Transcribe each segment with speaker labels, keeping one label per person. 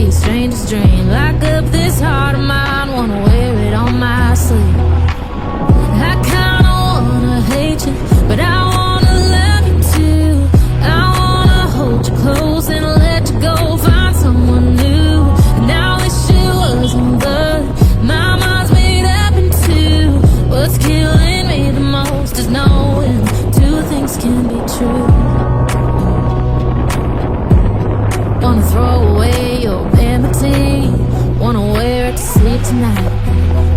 Speaker 1: be a stranger's dream. Lock up this heart of mine, wanna wear it on my sleeve. I kinda wanna hate you, but I wanna love you too. I wanna hold you close and let you go, find someone new. And I wish it wasn't, but my mind's made up in two. What's killing me the most is knowing two things can be true. Wanna throw away your vanity, wanna wear it to sleep tonight.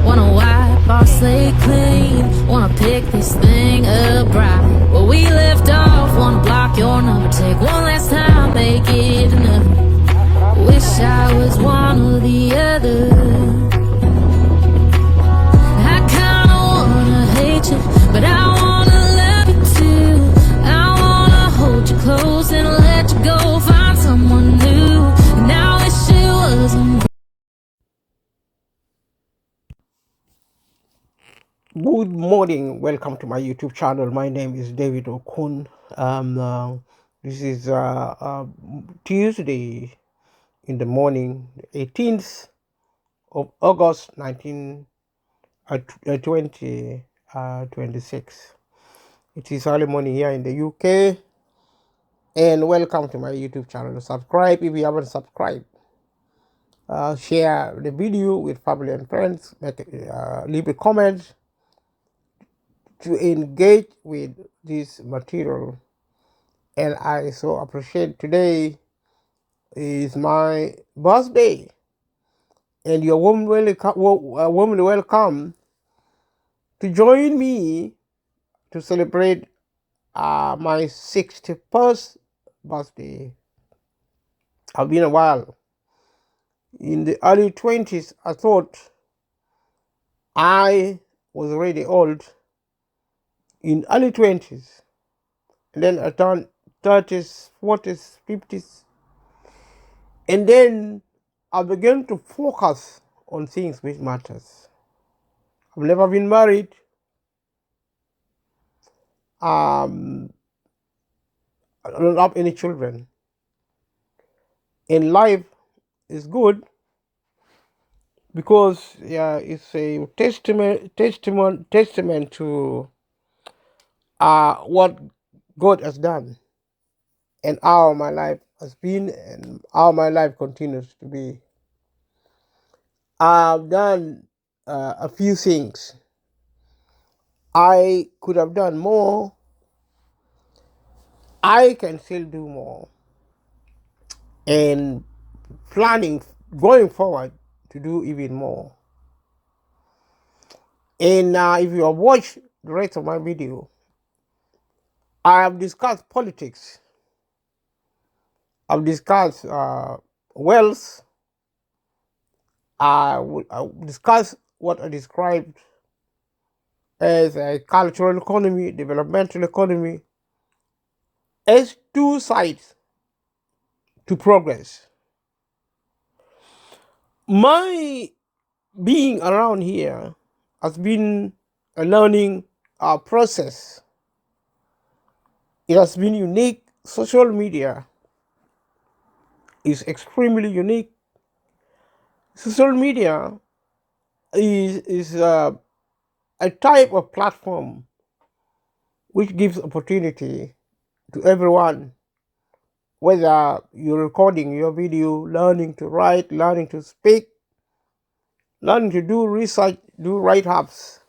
Speaker 1: Wanna wipe our slate clean, wanna pick this thing up right where we left off. Wanna block your number, take one last time, make it enough. Wish I was one or the other. I kinda wanna hate you, but I wanna love you too. I wanna hold you close and let you go, find someone new. And I wish it wasn't.
Speaker 2: Good morning, welcome to my YouTube channel. My name is David Okun. This is Tuesday in the morning, 18th of August 2026. It is early morning here in the UK, and welcome to my YouTube channel. Subscribe if you haven't subscribed. Share the video with family and friends. Leave a comment to engage with this material, and I so appreciate today is my birthday, and you're warmly welcome to join me to celebrate my 61st birthday. I've been a while. In the early 20s, I thought I was already old. In early 20s, and then I turned 30s, 40s, 50s, and then I began to focus on things which matters. I've never been married. I don't have any children. And life is good because it's a testament to what God has done, and how my life has been, and how my life continues to be. I've done a few things. I could have done more. I can still do more. And planning going forward to do even more. And if you have watched the rest of my video, I have discussed politics. I've discussed wealth. I discussed what I described as a cultural economy, developmental economy, as two sides to progress. My being around here has been a learning process. It has been unique. Social media is extremely unique. Social media is a type of platform which gives opportunity to everyone, whether you're recording your video, learning to write, learning to speak, learning to do research, do write-ups,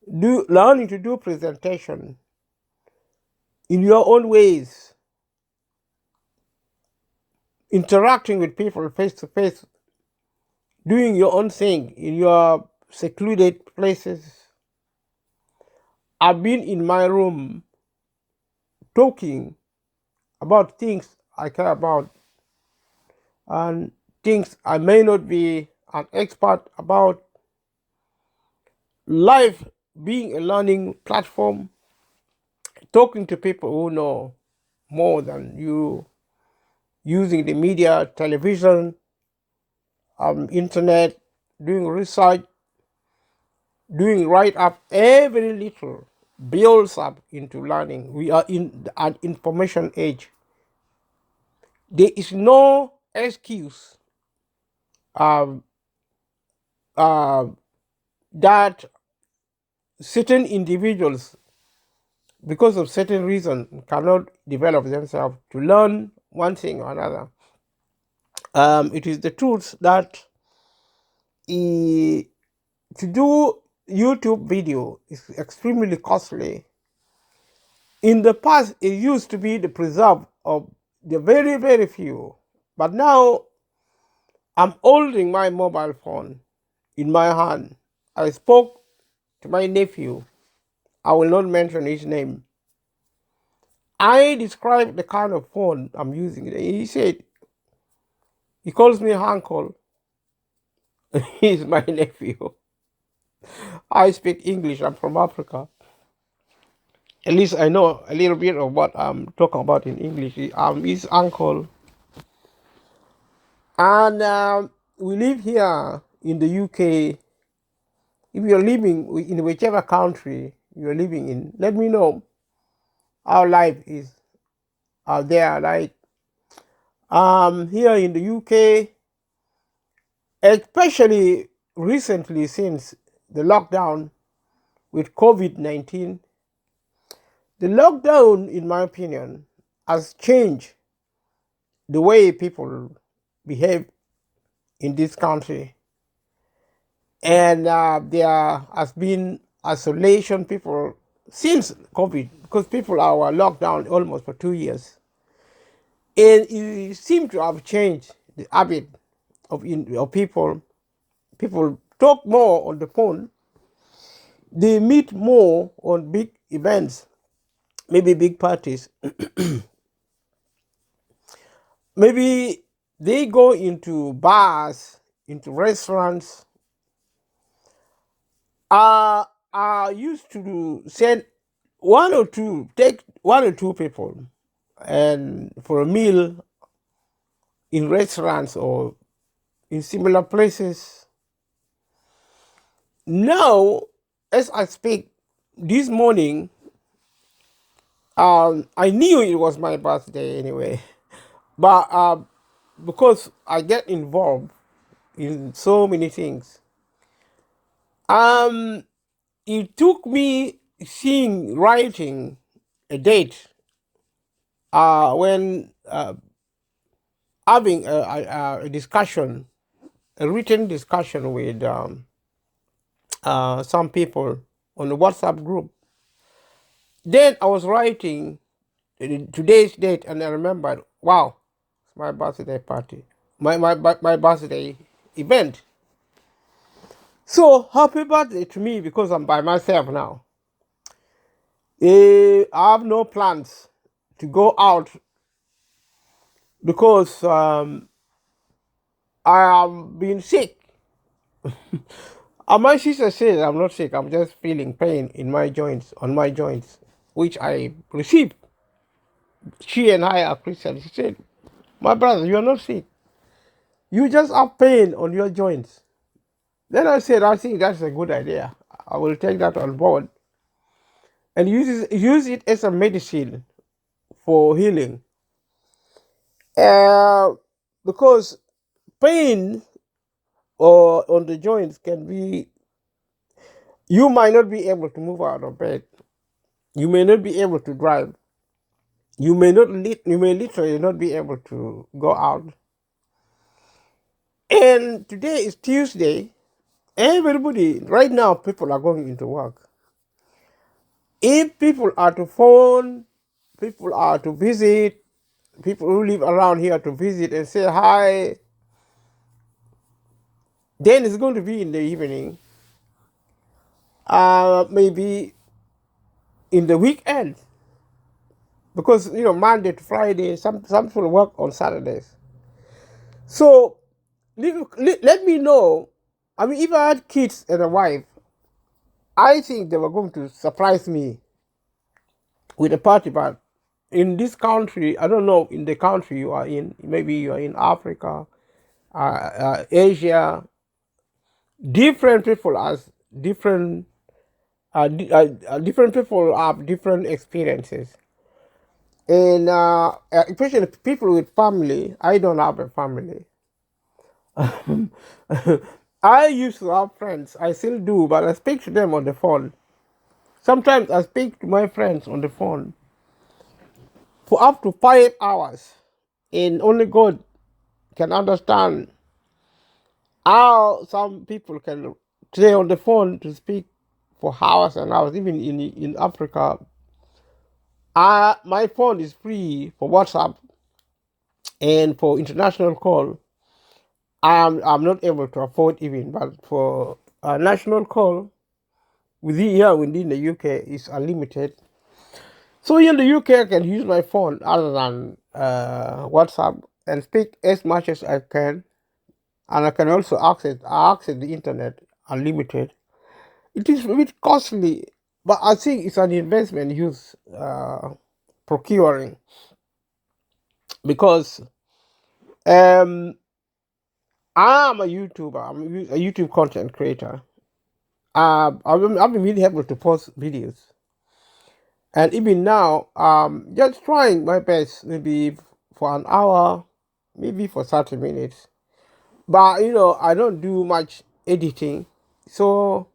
Speaker 2: learning to do presentation in your own ways, interacting with people face to face, doing your own thing in your secluded places. I've been in my room talking about things I care about and things I may not be an expert about. Life being a learning platform, talking to people who know more than you, using the media, television, internet, doing research, doing write-up, every little builds up into learning. We are in an information age. There is no excuse um, uh, that certain individuals, because of certain reason, cannot develop themselves to learn one thing or another. It is the truth that to do YouTube video is extremely costly. In the past, it used to be the preserve of the very, very few. But now I'm holding my mobile phone in my hand. I spoke to my nephew. I will not mention his name. I described the kind of phone I'm using. He said, he calls me uncle. He's my nephew. I speak English. I'm from Africa. At least I know a little bit of what I'm talking about in English. I'm his uncle. And we live here in the UK. If you're living in whichever country you're living in, let me know how life is out there. Like here in the UK, especially recently since the lockdown with COVID-19, the lockdown, in my opinion, has changed the way people behave in this country. And there has been isolation people since COVID, because people are locked down almost for 2 years. And it seems to have changed the habit of people. People talk more on the phone. They meet more on big events, maybe big parties. Maybe they go into bars, into restaurants. I used to send take one or two people and for a meal in restaurants or in similar places. Now, as I speak, this morning, I knew it was my birthday anyway, but because I get involved in so many things, um, it took me writing a date when having a discussion, a written discussion with some people on the WhatsApp group. Then I was writing today's date, and I remembered, wow, it's my birthday party, my birthday event. So happy birthday to me because I'm by myself now. I have no plans to go out because I have been sick. My sister says I'm not sick. I'm just feeling pain in my joints, on my joints, which I received. She and I are Christians. She said, "My brother, you are not sick. You just have pain on your joints." Then I said, "I think that's a good idea. I will take that on board and use it as a medicine for healing." Uh, because pain or on the joints can be, you might not be able to move out of bed. You may not be able to drive. You may literally not be able to go out. And today is Tuesday. Everybody, right now, people are going into work. If people are to phone, people are to visit, people who live around here to visit and say hi, then it's going to be in the evening, maybe in the weekend. Because, Monday to Friday, some people work on Saturdays. So let me know. I mean, if I had kids and a wife, I think they were going to surprise me with a party. But in this country, I don't know, in the country you are in, maybe you are in Africa, Asia, different people has different people have different experiences. And especially people with family, I don't have a family. I used to have friends, I still do, but I speak to them on the phone. Sometimes I speak to my friends on the phone for up to 5 hours, and only God can understand how some people can stay on the phone to speak for hours and hours. Even in Africa, my phone is free for WhatsApp and for international call. I'm not able to afford even, but for a national call within the UK is unlimited. So in the UK, I can use my phone other than WhatsApp and speak as much as I can, and I can also access the internet unlimited. It is a bit costly, but I think it's an investment use procuring because um, I'm a YouTuber. I'm a YouTube content creator. I've been really able to post videos, and even now, just trying my best, maybe for an hour, maybe for 30 minutes. But I don't do much editing, so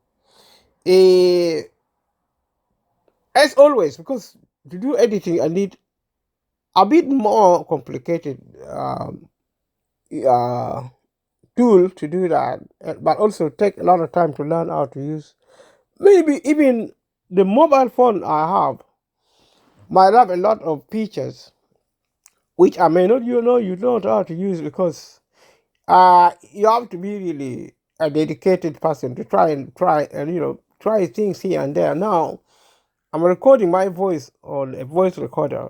Speaker 2: uh, as always, because to do editing, I need a bit more complicated uh, tool to do that, but also take a lot of time to learn how to use. Maybe even the mobile phone I have might have a lot of features which I may not you don't know how to use because you have to be really a dedicated person to try and try things here and there. Now I'm recording my voice on a voice recorder.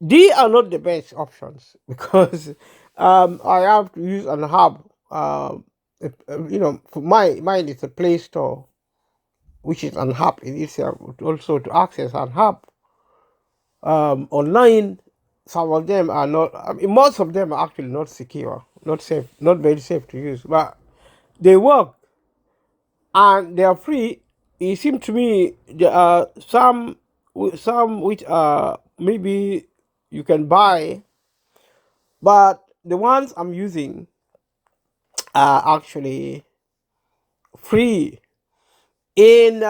Speaker 2: These are not the best options because I have to use an hub. For mine is a Play Store, which is an hub in itself. Also to access an hub online, some of them are not. I mean, most of them are actually not secure, not safe, not very safe to use, but they work and they are free. It seems to me there are some which are maybe you can buy, but the ones I'm using are actually free. In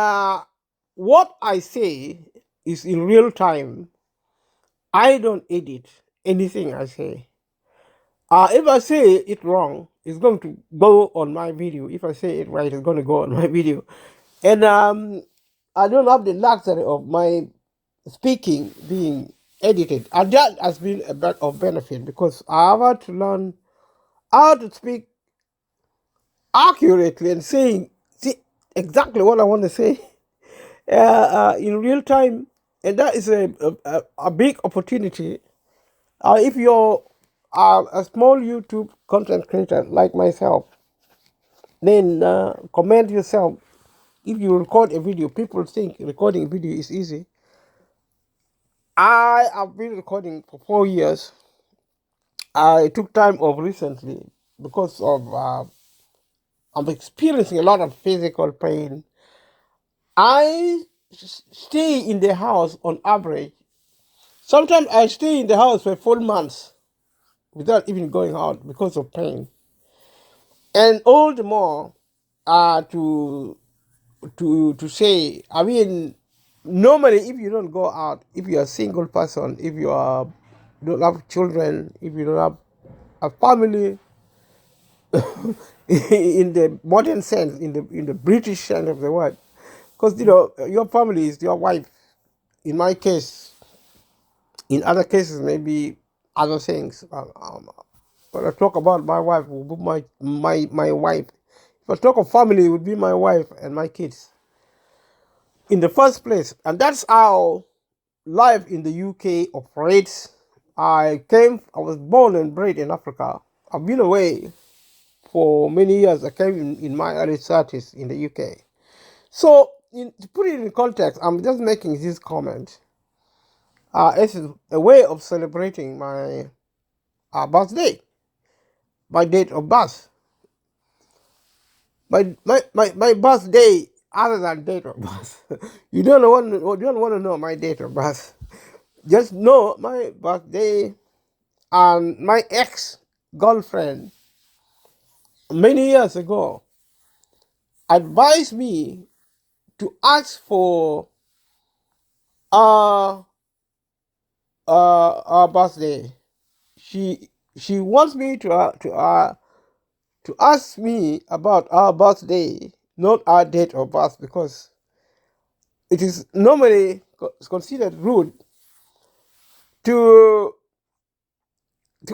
Speaker 2: what I say is in real time. I don't edit anything I say. If I say it wrong, it's going to go on my video. If I say it right, it's going to go on my video. And I don't have the luxury of my speaking being edited. And that has been a bit of benefit because I have had to learn how to speak accurately and see exactly what I want to say in real time. And that is a big opportunity. If you're a small YouTube content creator like myself, then comment yourself. If you record a video, people think recording a video is easy. I have been recording for 4 years. I took time off recently because of I'm experiencing a lot of physical pain. I stay in the house on average. Sometimes I stay in the house for full months without even going out because of pain. And all the more to say, I mean, normally if you don't go out, if you're a single person, if don't have children, if you don't have a family, in the modern sense, in the British sense of the word, because your family is your wife. In my case, in other cases, maybe other things. When I talk about my wife, it would be my wife. If I talk of family, it would be my wife and my kids in the first place. And that's how life in the UK operates. I was born and bred in Africa. I've been away for many years. I came in my early 30s in the UK. So, to put it in context, I'm just making this comment as a way of celebrating my birthday, my date of birth. My birthday, other than date of birth. You don't want to know my date of birth. Just know my birthday, and my ex-girlfriend many years ago advised me to ask for a, a birthday. She wants me to ask me about our birthday, not our date of birth, because it is normally considered rude to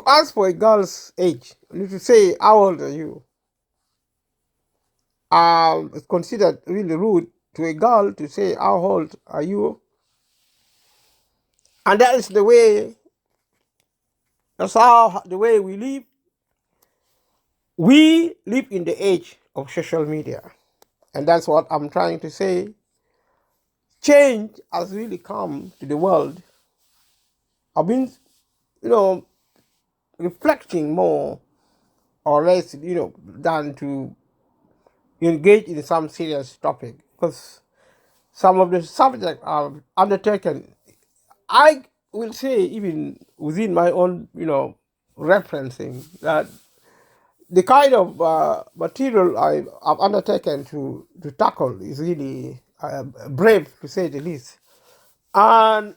Speaker 2: ask for a girl's age. To say how old are you? It's considered really rude to a girl to say how old are you, and that is the way. That's how the way we live. We live in the age of social media, and that's what I'm trying to say. Change has really come to the world. I've been, you know, reflecting more or less, than to engage in some serious topic, because some of the subjects I've undertaken, I will say, even within my own, referencing, that the kind of material I've undertaken to tackle is really brave, to say the least. And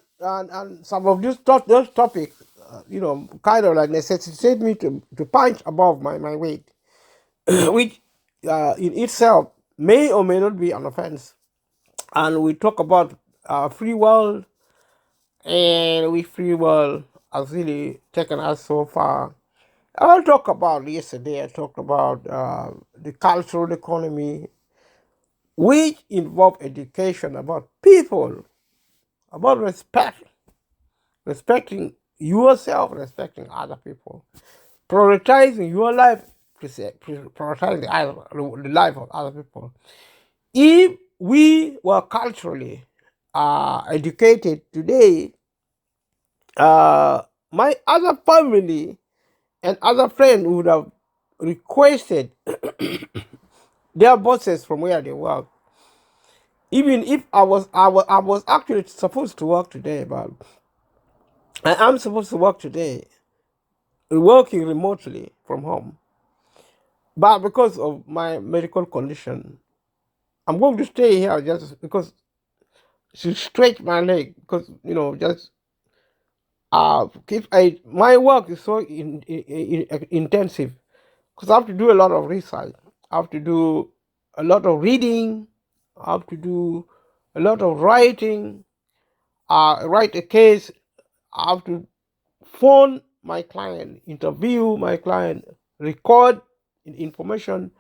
Speaker 2: some of those topics, kind of like necessitate me to punch above my weight, which in itself may or may not be an offense. And we talk about free world, and we free world has really taken us so far. I'll talk about yesterday. I talked about the cultural economy, which involve education about people, about respect, respecting yourself, respecting other people, prioritizing your life, prioritizing the life of other people. If we were culturally educated today, my other family and other friends would have requested their bosses from where they work. Even if I was actually supposed to work today, but I am supposed to work today, working remotely from home. But because of my medical condition, I'm going to stay here just because to stretch my leg. Because just if my work is so intensive, because I have to do a lot of research, I have to do a lot of reading, I have to do a lot of writing, write a case, I have to phone my client, interview my client, record information,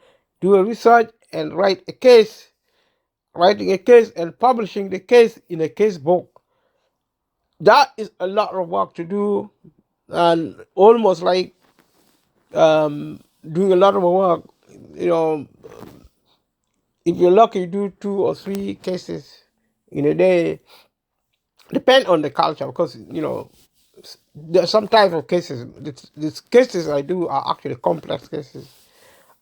Speaker 2: do a research, and write a case, writing a case and publishing the case in a case book. That is a lot of work to do, and almost like doing a lot of work. You know, if you're lucky, you do 2 or 3 cases in a day. Depend on the culture, because there are some type of cases. These cases I do are actually complex cases.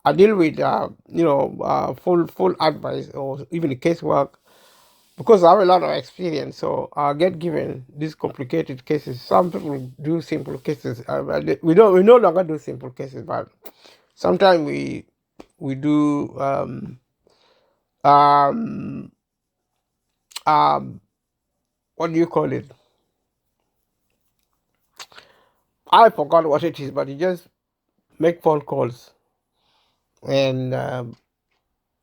Speaker 2: I deal with full advice or even casework, because I have a lot of experience. So I get given these complicated cases. Some people do simple cases. We no longer do simple cases, but sometimes we do um, um, what do you call it? I forgot what it is, but you just make phone calls, and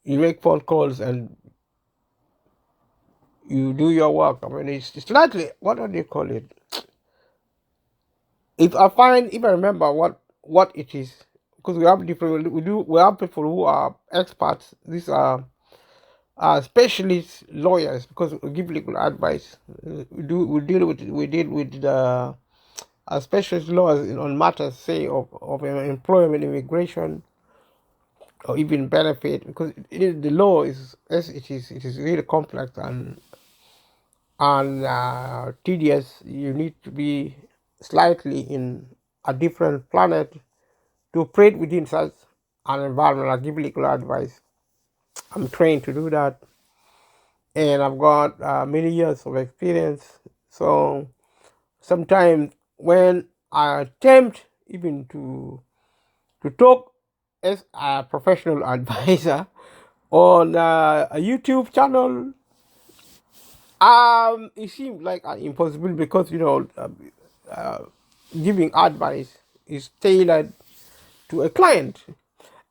Speaker 2: you make phone calls and you do your work. I mean, it's slightly, what do you call it? If I remember what it is, because we have different, we have people who are experts. These are specialist lawyers, because we give legal advice. We deal with the specialist lawyers on matters, say of employment, immigration, or even benefit, because the law is, as it is really complex and tedious. You need to be slightly in a different planet to operate within such an environment. I give legal advice. I'm trained to do that, and I've got many years of experience. So sometimes when I attempt even to talk as a professional advisor on a YouTube channel, it seems like impossible because uh, giving advice is tailored to a client,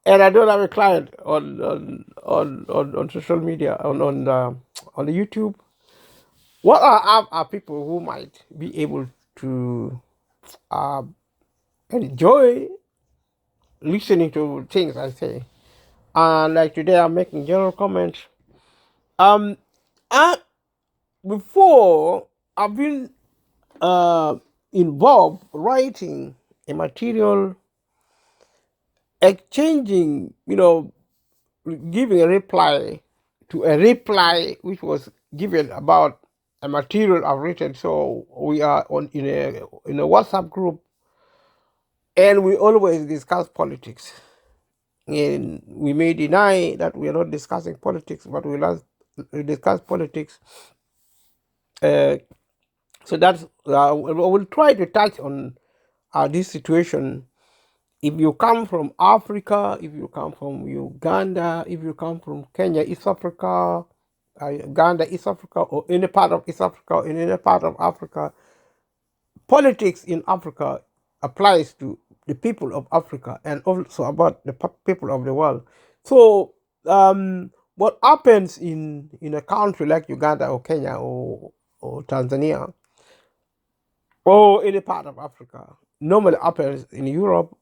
Speaker 2: and I don't have a client on social media on the YouTube. What are people who might be able to uh, enjoy listening to things I say? And like today, I'm making general comments. Um, I, Before I've been uh, involved writing a material, exchanging, giving a reply to a reply which was given about a material I've written. So we are on in a WhatsApp group, and we always discuss politics. And we may deny that we are not discussing politics, but we discuss politics. Uh, so that's I will try to touch on this situation. If you come from Africa, if you come from Uganda, if you come from Kenya, East Africa, Uganda, East Africa, or any part of East Africa, or in any part of Africa, politics in Africa applies to the people of Africa and also about the people of the world. So, what happens in a country like Uganda or Kenya or Tanzania or any part of Africa normally happens in Europe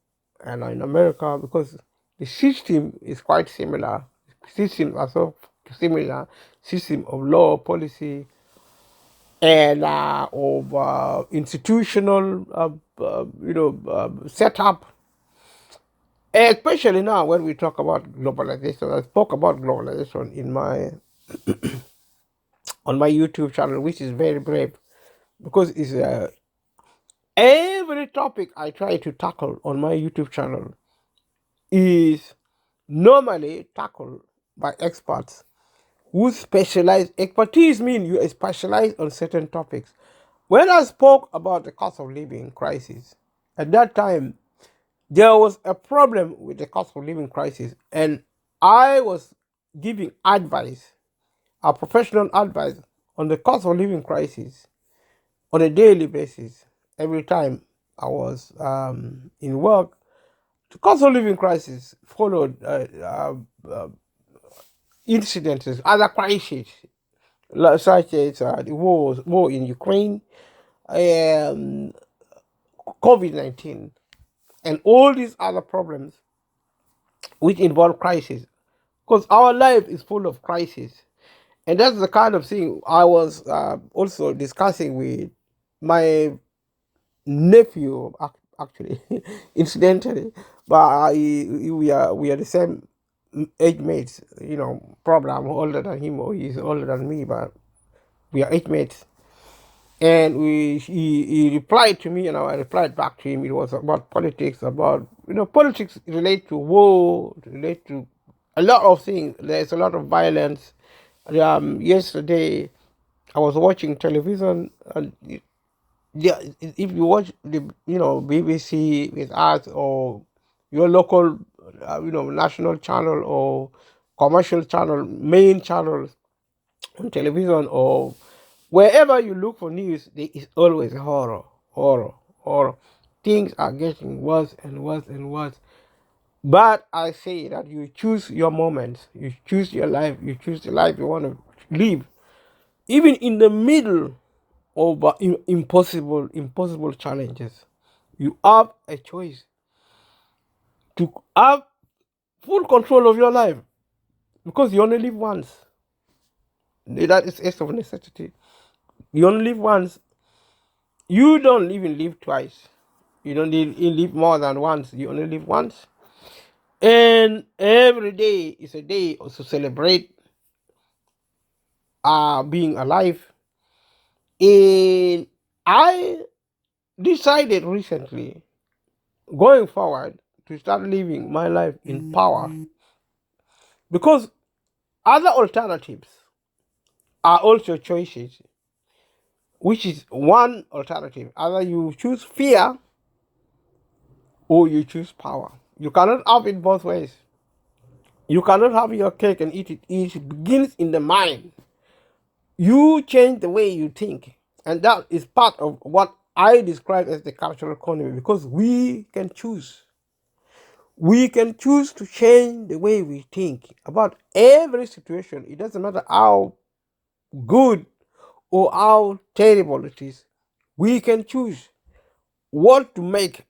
Speaker 2: and in America because the system is quite similar. Systems are so similar. System of law, policy, and of institutional, setup. Especially now when we talk about globalization, I spoke about globalization in my on my YouTube channel, which is very brave because it's every topic I try to tackle on my YouTube channel is normally tackled by experts who specialize. Expertise means you specialize on certain topics. When I spoke about the cost of living crisis, at that time there was a problem with the cost of living crisis, and I was giving advice, a professional advice on the cost of living crisis on a daily basis. Every time I was in work, the cost of living crisis followed incidents, other crises, such as the war in Ukraine, um, COVID-19, and all these other problems which involve crisis. Because our life is full of crisis. And that's the kind of thing I was also discussing with my nephew, actually, incidentally. But we are the same age mates, probably I'm older than him or he's older than me, but we are age mates. And he replied to me and I replied back to him. It was about politics, about, politics relate to war, relate to a lot of things. There's a lot of violence. Yesterday, I was watching television, and yeah, if you watch the BBC with us or your local national channel or commercial channel, main channels on television or wherever you look for news, there is always horror. Things are getting worse and worse and worse. But I say that you choose your moments, you choose your life, you choose the life you want to live, even in the middle of impossible challenges. You have a choice to have full control of your life because you only live once. That is essence of necessity. You only live once. You don't even live twice. You don't live more than once. You only live once. And every day is a day to celebrate being alive. And I decided recently, going forward, to start living my life in power because other alternatives are also choices which is one alternative. Either you choose fear or you choose power. You cannot have it both ways. You cannot have your cake and eat it. It begins in the mind. You change the way you think. And that is part of what I describe as the cultural economy, because we can choose. We can choose to change the way we think about every situation. It doesn't matter how good or how terrible it is. We can choose what to make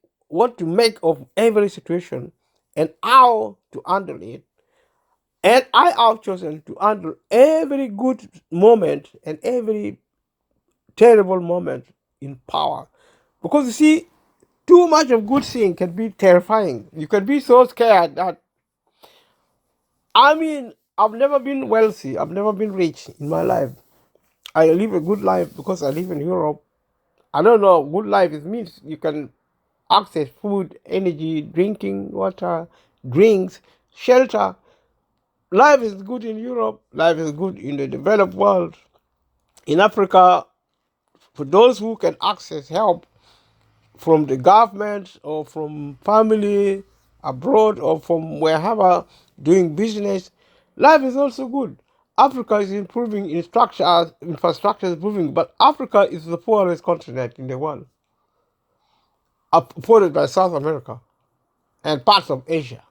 Speaker 2: of every situation and how to handle it. And I have chosen to handle every good moment and every terrible moment in power. Because you see, too much of good thing can be terrifying. You can be so scared that, I mean, I've never been wealthy, I've never been rich in my life. I live a good life because I live in Europe. I don't know, good life, it means you can access food, energy, drinking water, drinks, shelter. Life is good in Europe, life is good in the developed world. In Africa, for those who can access help from the government or from family abroad or from wherever doing business, life is also good. Africa is improving in structure, infrastructure is improving, but Africa is the poorest continent in the world, followed by South America and parts of Asia.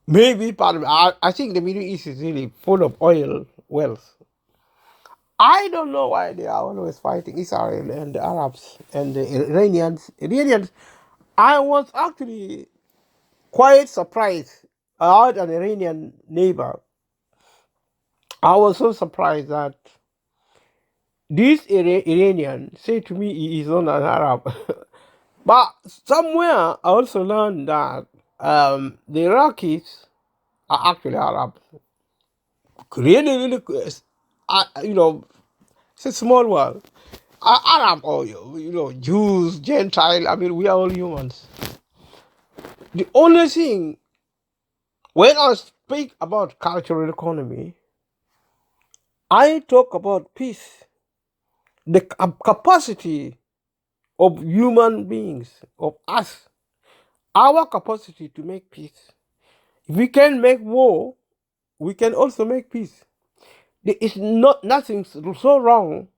Speaker 2: Maybe part of I think the Middle East is really full of oil wells. I don't know why they are always fighting Israel and the Arabs and the Iranians. I was actually quite surprised. I had an Iranian neighbor. I was so surprised that this Iranian said to me he is not an Arab. But somewhere I also learned that the Iraqis are actually Arab. Really, really, it's a small world. Arab or Jews, Gentile. I mean, we are all humans. The only thing when I speak about cultural economy, I talk about peace, the capacity of human beings, of us, our capacity to make peace. If we can make war, we can also make peace. There is nothing so wrong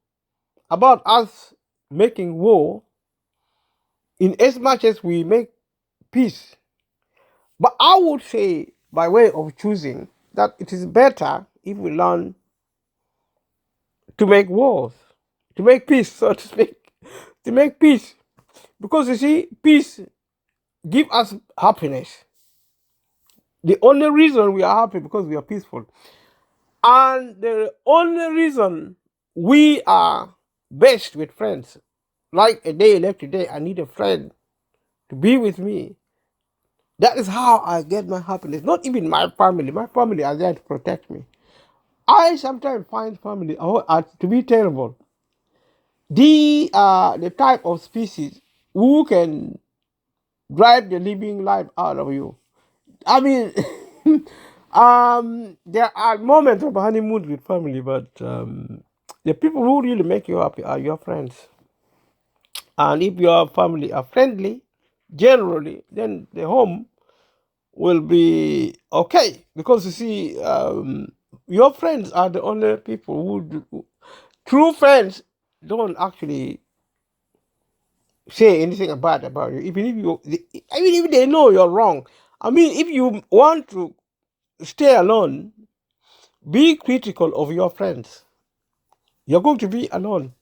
Speaker 2: about us making war in as much as we make peace. But I would say, by way of choosing, that it is better if we learn to make wars, to make peace, so to speak, to make peace. Because you see, peace gives us happiness. The only reason we are happy because we are peaceful. And the only reason we are best with friends, like a day left today, I need a friend to be with me. That is how I get my happiness. Not even my family. My family are there to protect me. I sometimes find family to be terrible. They are the type of species who can drive the living life out of you. I mean, there are moments of honeymoon with family, but the people who really make you happy are your friends. And if your family are friendly, generally, then the home will be okay. Because you see, your friends are the only people true friends don't actually say anything bad about you, even if they know you're wrong. I mean, if you want to stay alone, be critical of your friends. You're going to be alone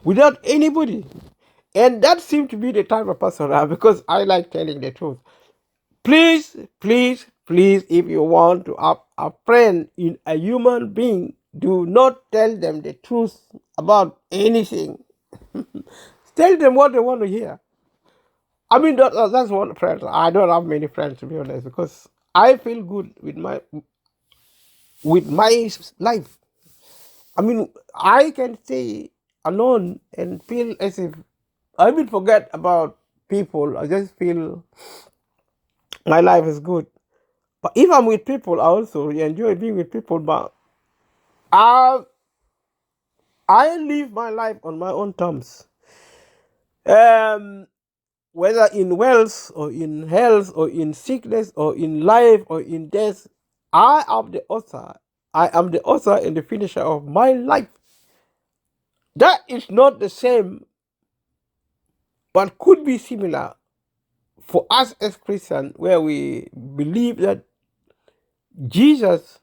Speaker 2: without anybody. And that seems to be the type of person I am, because I like telling the truth. Please, please, please, if you want to have a friend in a human being, do not tell them the truth about anything. Tell them what they want to hear. I mean, that's one friend. I don't have many friends, to be honest, because I feel good with my life. I mean, I can stay alone and feel as if I will forget about people. I just feel my life is good. But if I'm with people, I also enjoy being with people. But I I live my life on my own terms. Um, whether in wealth or in health or in sickness or in life or in death, I am the author. I am the author and the finisher of my life. That is not the same, but could be similar for us as Christians, where we believe that Jesus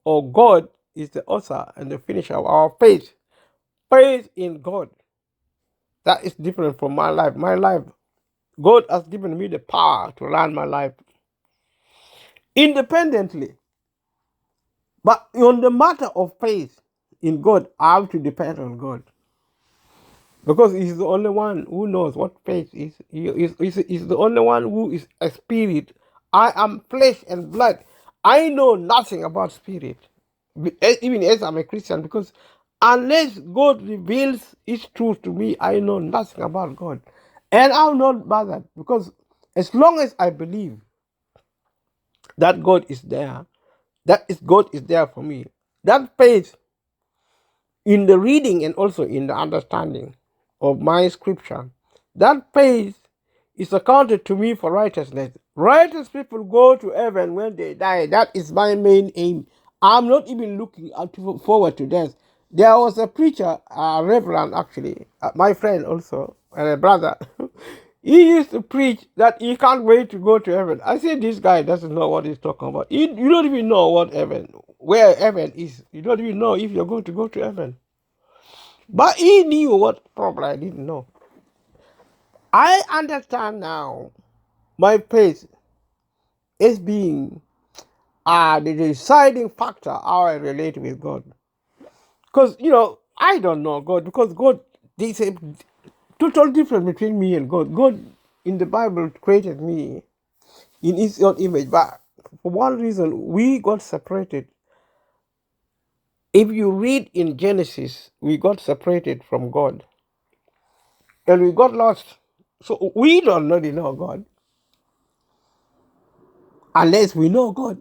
Speaker 2: or God is the author and the finisher of our faith. Faith in God. That is different from my life. My life, God has given me the power to run my life independently. But on the matter of faith in God, I have to depend on God. Because He's the only one who knows what faith is. He's the only one who is a spirit. I am flesh and blood. I know nothing about spirit, even as I'm a Christian, because unless God reveals His truth to me, I know nothing about God. And I'm not bothered, because as long as I believe that God is there, God is there for me. That faith in the reading and also in the understanding of my scripture, that faith is accounted to me for righteousness. Righteous people go to heaven when they die. That is my main aim. I'm not even looking forward to death. There was a preacher, a reverend actually, my friend also, and a brother. He used to preach that he can't wait to go to heaven. I said, this guy doesn't know what he's talking about. You don't even know what heaven, where heaven is. You don't even know if you're going to go to heaven. But he knew what problem I didn't know. I understand now my faith is being the deciding factor how I relate with God. Because, I don't know God, because God, there's a total difference between me and God. God in the Bible created me in His own image, but for one reason, we got separated. If you read in Genesis, we got separated from God and we got lost. So we don't really know God unless we know God.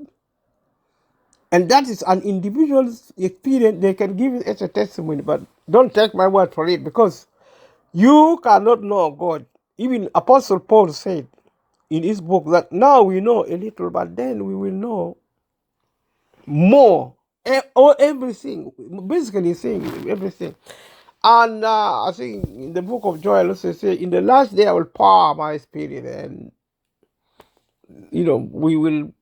Speaker 2: And that is an individual's experience. They can give it as a testimony, but don't take my word for it, because you cannot know God. Even Apostle Paul said in his book that now we know a little, but then we will know more. Or everything, basically saying everything. And I think in the book of Joel also say, in the last day I will pour my spirit, and we will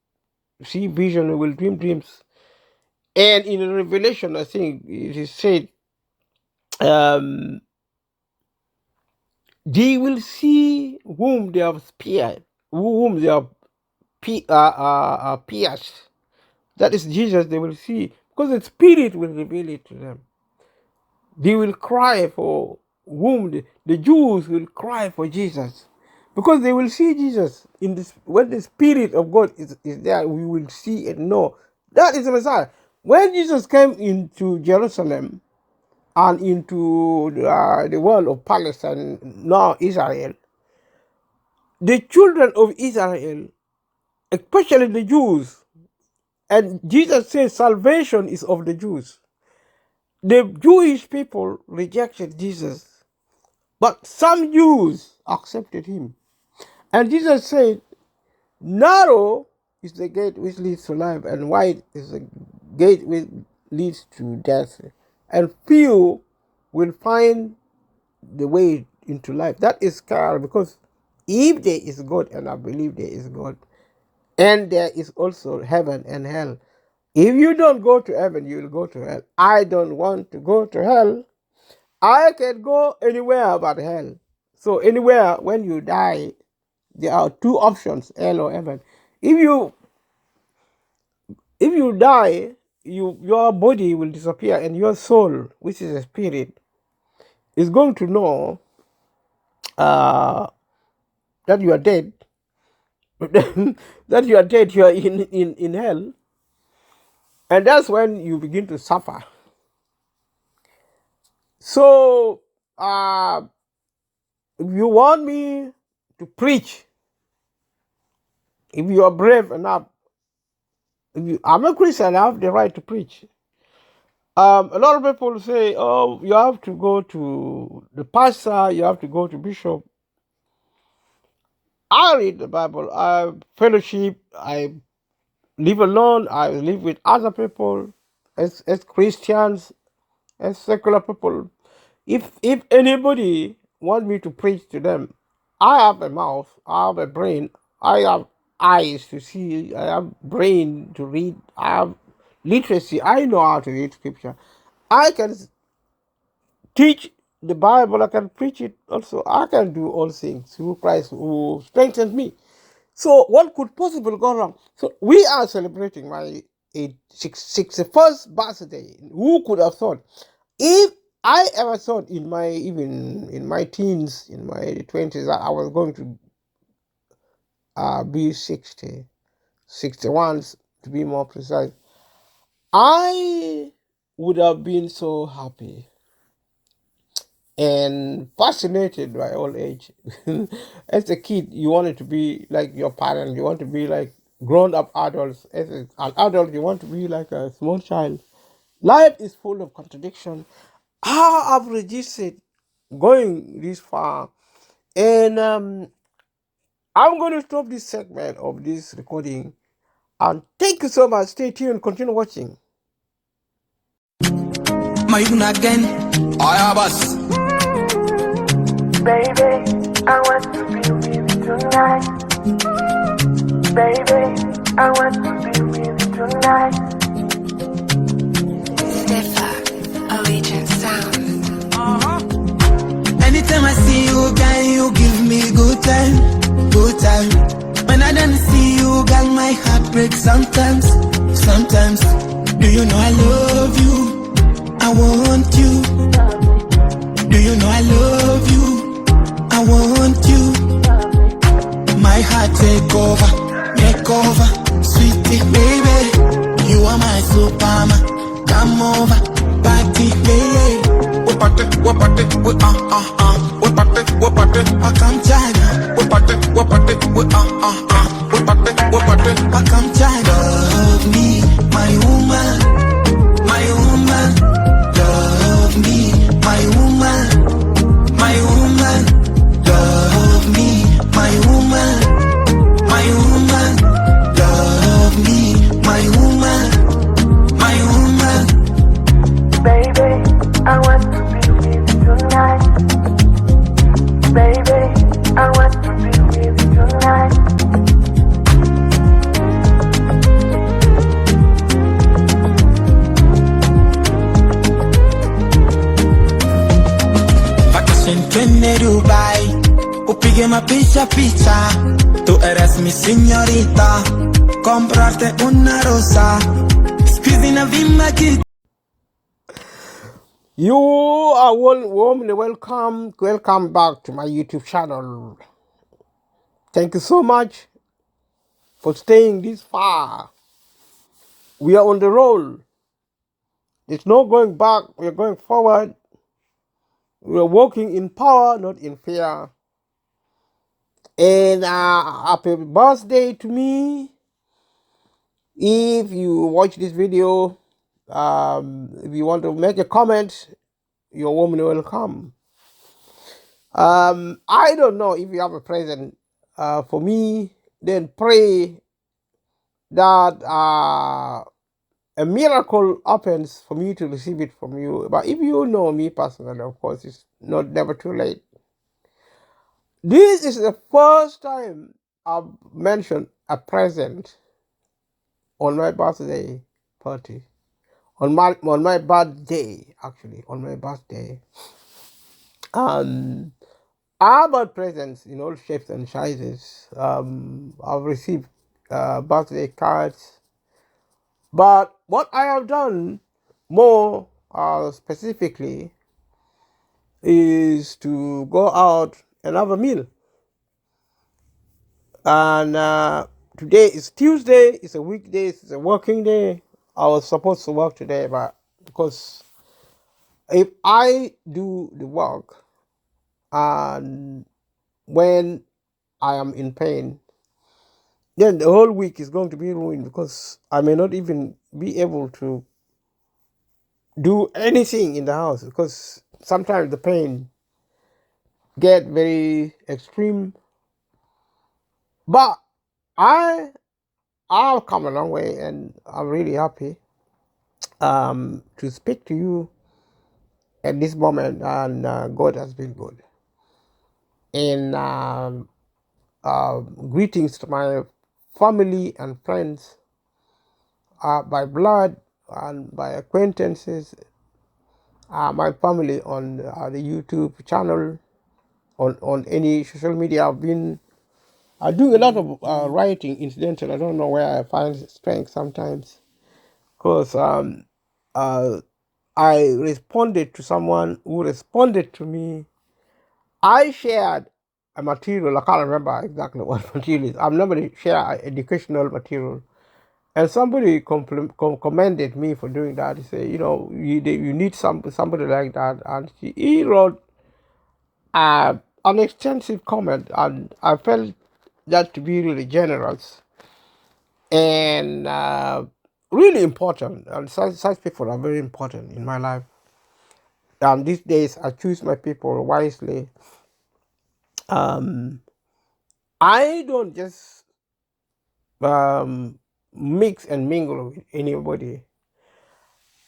Speaker 2: see vision, we will dream dreams. And in Revelation, I think it is said, they will see whom they have speared, whom they have pierced. That is Jesus, they will see, because the Spirit will reveal it to them. They will cry for whom the Jews will cry for Jesus, because they will see Jesus in this. When the Spirit of God is there, we will see and know that is the Messiah. When Jesus came into Jerusalem and into the world of Palestine, now Israel, the children of Israel, especially the Jews, and Jesus says salvation is of the Jews. The Jewish people rejected Jesus, but some Jews accepted him. And Jesus said, narrow is the gate which leads to life, and wide is the gate which leads to death, and few will find the way into life. That is clear, because if there is God, and I believe there is God, and there is also heaven and hell. If you don't go to heaven, you will go to hell. I don't want to go to hell. I can go anywhere but hell. So anywhere, when you die, there are two options, hell or heaven. If you die, your body will disappear, and your soul, which is a spirit, is going to know that you are dead. That you are dead, you are in hell. And that's when you begin to suffer. So, if you want me to preach, if you are brave enough, I'm a Christian, I have the right to preach. A lot of people say, oh, you have to go to the pastor, you have to go to bishop. I read the Bible, I fellowship, I live alone, I live with other people as Christians, as secular people. If anybody wants me to preach to them, I have a mouth, I have a brain, I have eyes to see, I have brain to read, I have literacy, I know how to read scripture. I can teach the Bible, I can preach it also. I can do all things through Christ who strengthens me. So what could possibly go wrong? So we are celebrating my 61st birthday. Who could have thought? If I ever thought in my even in my teens, in my 20s, that I was going to be 60, 61 to be more precise, I would have been so happy and fascinated by old age. As a kid, you wanted to be like your parents, you want to be like grown up adults. As an adult, you want to be like a small child. Life is full of contradiction. How I've resisted going this far. And I'm going to stop this segment of this recording. And thank you so much. Stay tuned. Continue watching.
Speaker 3: Mayuna again, Ayabas.
Speaker 4: Baby, I want to be with you tonight. Baby, I want to be with you tonight.
Speaker 5: Steffa, Allegiant Sound.
Speaker 3: Anytime I see you, girl, you give me good time, good time. When I don't see you, girl, my heart breaks sometimes, sometimes. Do you know I love you? I want you. Do you know I love you? I want you. My heart take over, sweetie baby. You are my superman. Come over, party, baby. We party, we party, I come China. We party, we party, I come China. Love me, my woman, my woman. Love me, my woman, my woman. Love me, my woman, my woman. Love me, my woman, my woman.
Speaker 4: Baby, I want to be with you tonight. Baby, I want to be with you tonight.
Speaker 3: Vacation twende Dubai, upige mapicha picha. Tú eres mi señorita, comprarte una rosa. Squeeze na vimba kit.
Speaker 2: You are warmly welcome. Welcome back to my YouTube channel. Thank you so much for staying this far. We are on the roll. There's no going back. We are going forward. We are walking in power, not in fear. And happy birthday to me. If you watch this video, if you want to make a comment, you're warmly welcome. I don't know if you have a present for me, then pray that a miracle happens for me to receive it from you. But if you know me personally, of course, it's never too late. This is the first time I've mentioned a present on my birthday party. On my birthday, actually, on my birthday. I bought presents in all shapes and sizes. I've received birthday cards. But what I have done more specifically is to go out and have a meal. And today is Tuesday, it's a weekday, it's a working day. I was supposed to work today, but because if I do the work and when I am in pain, then the whole week is going to be ruined because I may not even be able to do anything in the house because sometimes the pain get very extreme. But I've come a long way, and I'm really happy to speak to you at this moment, and God has been good. And greetings to my family and friends by blood and by acquaintances, my family on the YouTube channel, on any social media. I've been doing a lot of writing, incidental. I don't know where I find strength sometimes because uh, I responded to someone who responded to me. I shared a material. I can't remember exactly what material it is. I've never shared educational material. And somebody commended me for doing that. He said, you need somebody like that. And he wrote an extensive comment, and I felt that to be really generous and really important. And such people are very important in my life. And these days, I choose my people wisely. Um, I don't just mix and mingle with anybody.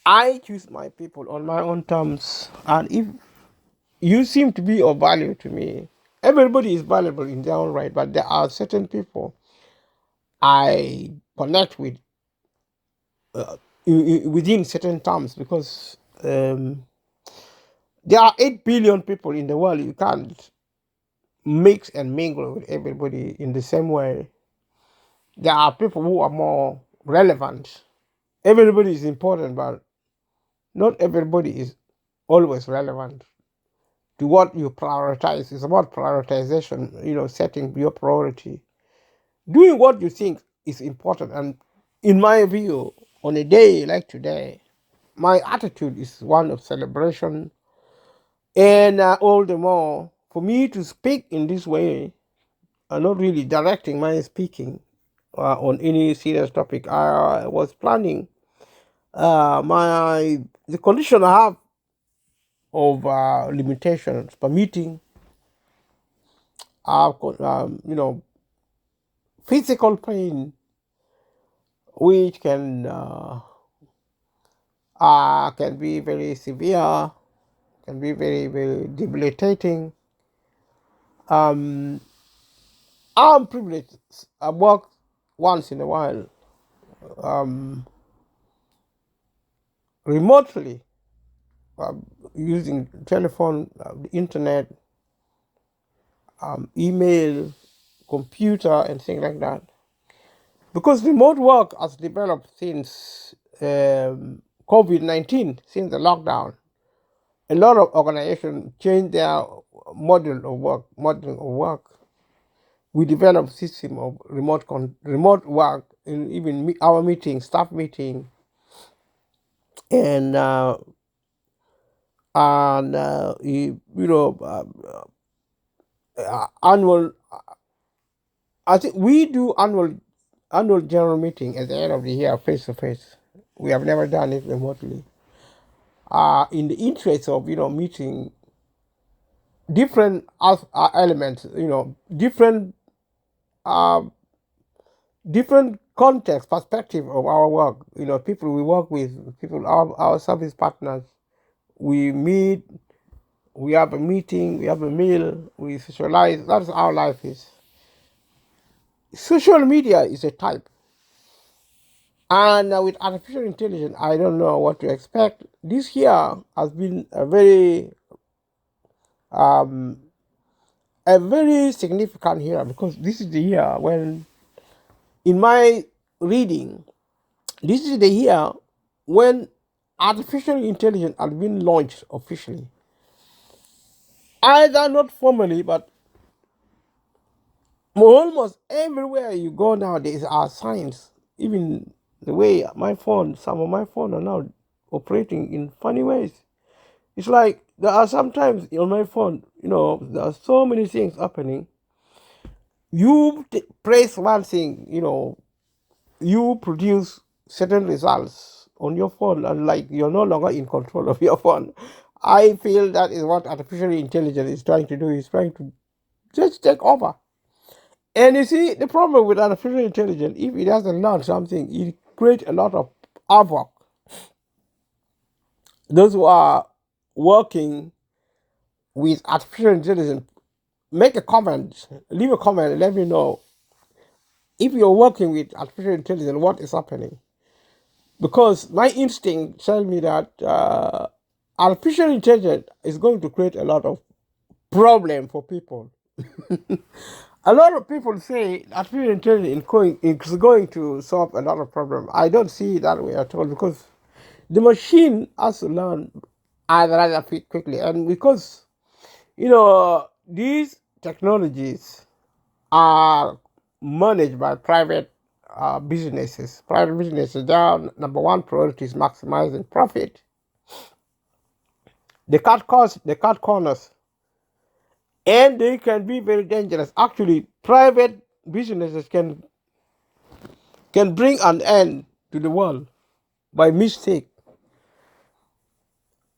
Speaker 2: I choose my people on my own terms. And if you seem to be of value to me, everybody is valuable in their own right, but there are certain people I connect with within certain terms because there are 8 billion people in the world. You can't mix and mingle with everybody in the same way. There are people who are more relevant. Everybody is important, but not everybody is always relevant to what you prioritize. It's about prioritization, setting your priority, doing what you think is important. And in my view, on a day like today, my attitude is one of celebration. And all the more for me to speak in this way, not really directing my speaking on any serious topic. I was planning the condition I have of limitations permitting, physical pain, which can be very severe, can be very, very debilitating. I'm privileged. I work once in a while remotely using telephone, the internet, email, computer, and things like that. Because remote work has developed since COVID-19, since the lockdown. A lot of organizations changed their model of work. We developed a system of remote work, in even our meeting, staff meeting, and annual. I think we do annual general meeting at the end of the year face to face. We have never done it remotely. In the interest of meeting different elements, uh, different context, perspective of our work. People we work with, people our service partners. We meet, we have a meeting, we have a meal, we socialize. That's how life is. Social media is a type. And with artificial intelligence, I don't know what to expect. This year has been a very significant year because this is the year when, in my reading, this is the year when artificial intelligence has been launched officially. Either not formally, but almost everywhere you go now, there are signs. Even the way some of my phone are now operating in funny ways. It's like there are sometimes on my phone, there are so many things happening. You press one thing, you produce certain results on your phone, and like you're no longer in control of your phone. I feel that is what artificial intelligence is trying to do. It's trying to just take over. And you see, the problem with artificial intelligence, if it doesn't learn something, it creates a lot of havoc. Those who are working with artificial intelligence, make a comment, leave a comment, and let me know if you're working with artificial intelligence, what is happening. Because my instinct tells me that artificial intelligence is going to create a lot of problem for people. A lot of people say artificial intelligence is going to solve a lot of problems. I don't see it that way at all, because the machine has to learn rather quickly. And because, these technologies are managed by private businesses. Private businesses, their number one priority is maximizing profit. They cut costs, they cut corners, and they can be very dangerous. Actually, private businesses can bring an end to the world by mistake.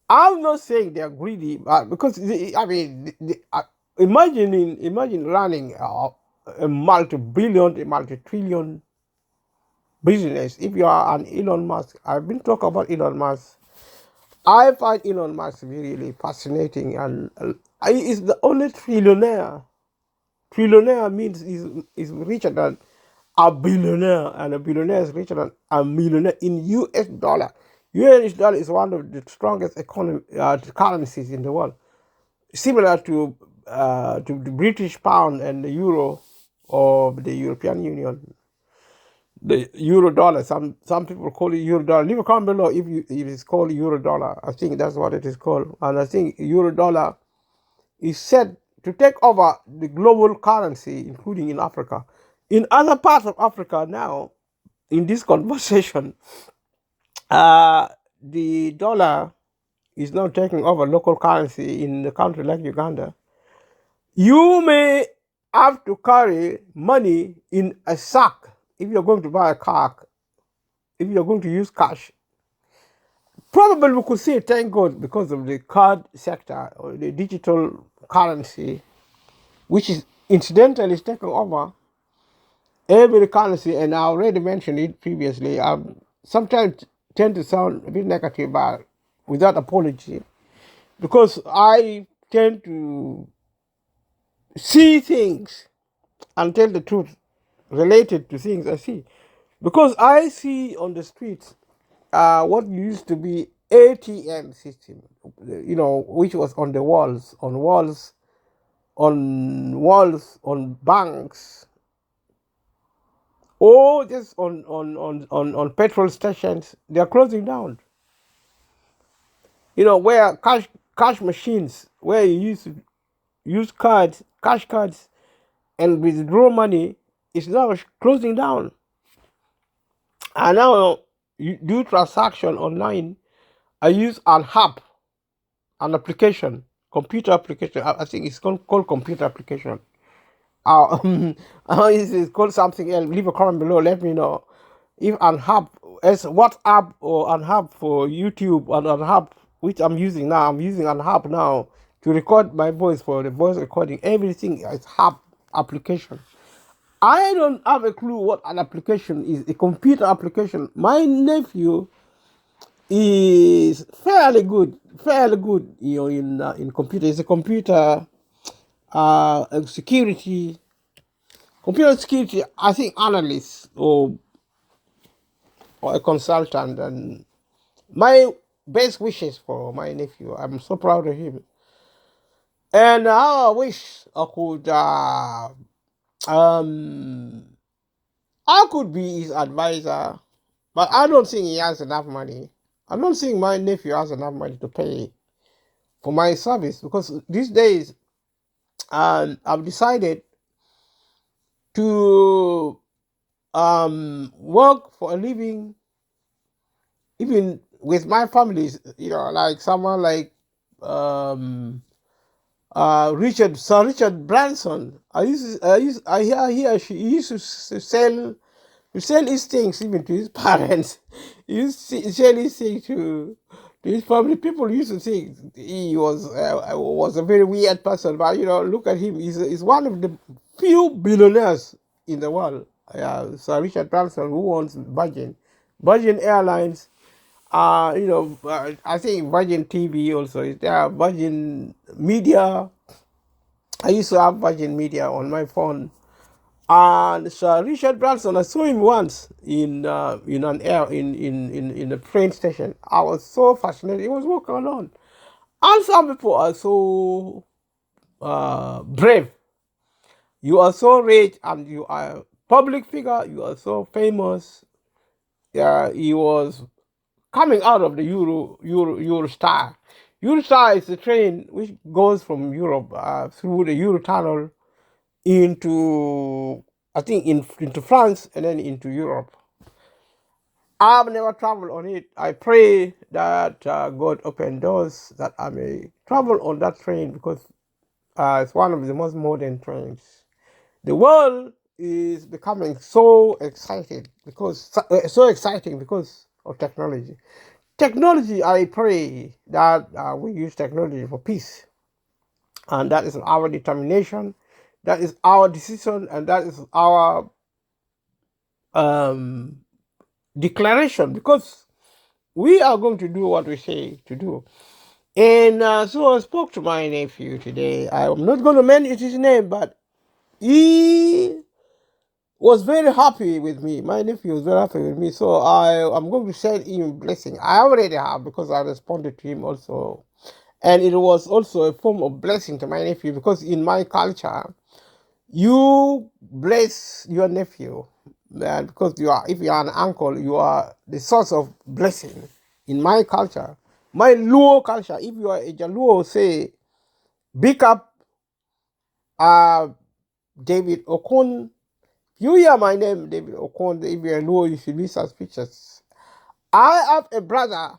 Speaker 2: I'm not saying they are greedy, but because imagine running a multi-billion, a multi-trillion business. If you are an Elon Musk, I've been talking about Elon Musk. I find Elon Musk really fascinating, and he is the only trillionaire. Trillionaire means is richer than a billionaire, and a billionaire is richer than a millionaire in US dollar. US dollar is one of the strongest currencies in the world, similar to the British pound and the euro of the European Union. The euro dollar, some people call it euro dollar. Leave a comment below if it's called euro dollar. I think that's what it is called, and I think euro dollar is set to take over the global currency, including in Africa. In other parts of Africa now, in this conversation, the dollar is now taking over local currency in a country like Uganda. You may have to carry money in a sack if you're going to buy a car, if you're going to use cash. Probably we could say thank God because of the card sector or the digital currency, which is incidentally taking over every currency. And I already mentioned it previously. I sometimes tend to sound a bit negative, but without apology, because I tend to see things and tell the truth related to things I see. Because I see on the streets what used to be ATM system, which was on the walls, on banks, or just on petrol stations. They are closing down. Where cash machines, where you used to use cash cards, and withdraw money, is now closing down. And now you do transaction online. I use an app, an application, computer application. I think it's called computer application. It's called something else. Leave a comment below. Let me know if an app as WhatsApp or an app for YouTube, and an app which I'm using now. I'm using an app now to record my voice for the voice recording. Everything is app application. I don't have a clue what an application is. A computer application. My nephew is fairly good, in computer. He's a computer security, I think, analyst or a consultant. And my best wishes for my nephew. I'm so proud of him, and I wish I could be his advisor, but I don't think he has enough money. I don't think my nephew has enough money to pay for my service, because these days I've decided to work for a living, even with my families. Like someone like Sir Richard Branson. I hear he used to sell to sell his things even to his parents. He used to sell his things to his family. People used to think he was a very weird person, but look at him. He's one of the few billionaires in the world. Sir Richard Branson, who owns Virgin Airlines. I think Virgin TV also is there. Virgin Media. I used to have Virgin Media on my phone. And Sir Richard Branson, I saw him once in a train station. I was so fascinated. He was walking alone. And some people are so brave. You are so rich, and you are a public figure. You are so famous. Yeah, he was coming out of the Eurostar. Eurostar is the train which goes from Europe through the Eurotunnel into, I think, into France and then into Europe. I've never traveled on it. I pray that God open doors that I may travel on that train, because it's one of the most modern trains. The world is becoming so exciting because of technology. Technology, I pray that we use technology for peace, and that is our determination. That is our decision, and that is our declaration, because we are going to do what we say to do. And so I spoke to my nephew today. I'm not going to mention his name, but he was very happy with me. My nephew was very happy with me. So I'm going to send him a blessing. I already have, because I responded to him also. And it was also a form of blessing to my nephew, because in my culture, you bless your nephew, because if you are an uncle, you are the source of blessing. In my culture, my Luo culture, if you are a Jaluo, say, big up David Okon. You hear my name, David Okon. If you are Luo, you should be suspicious. I have a brother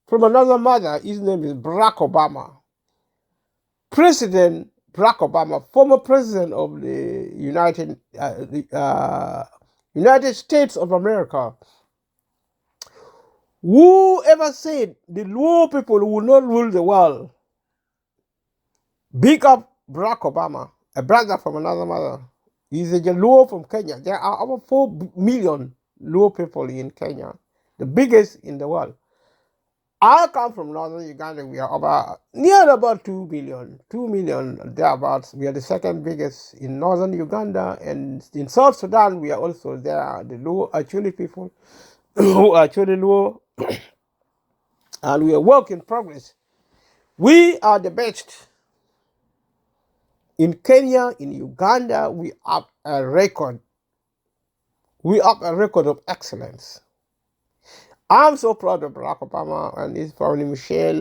Speaker 2: from another mother. His name is Barack Obama. President Barack Obama, former president of the United States of America. Whoever said the Luo people will not rule the world? Big up Barack Obama, a brother from another mother. He's a Luo from Kenya. There are over 4 million Luo people in Kenya, the biggest in the world. I come from northern Uganda. We are near about 2 million. 2 million thereabouts. We are the second biggest in northern Uganda, and in South Sudan we are also there. The Luo Acholi people who are Acholi Luo, and we are work in progress. We are the best. In Kenya, in Uganda, we have a record. We have a record of excellence. I'm so proud of Barack Obama and his family, Michelle,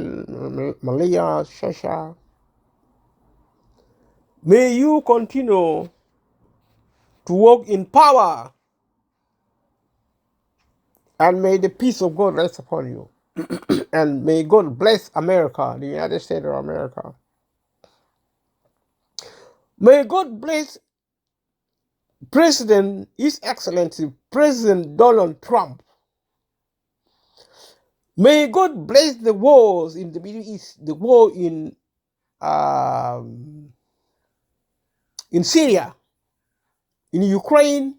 Speaker 2: Malia, Shasha. May you continue to walk in power, and may the peace of God rest upon you. And may God bless America, the United States of America. May God bless President, His Excellency, President Donald Trump. May God bless the wars in the Middle East, the war in Syria, in Ukraine,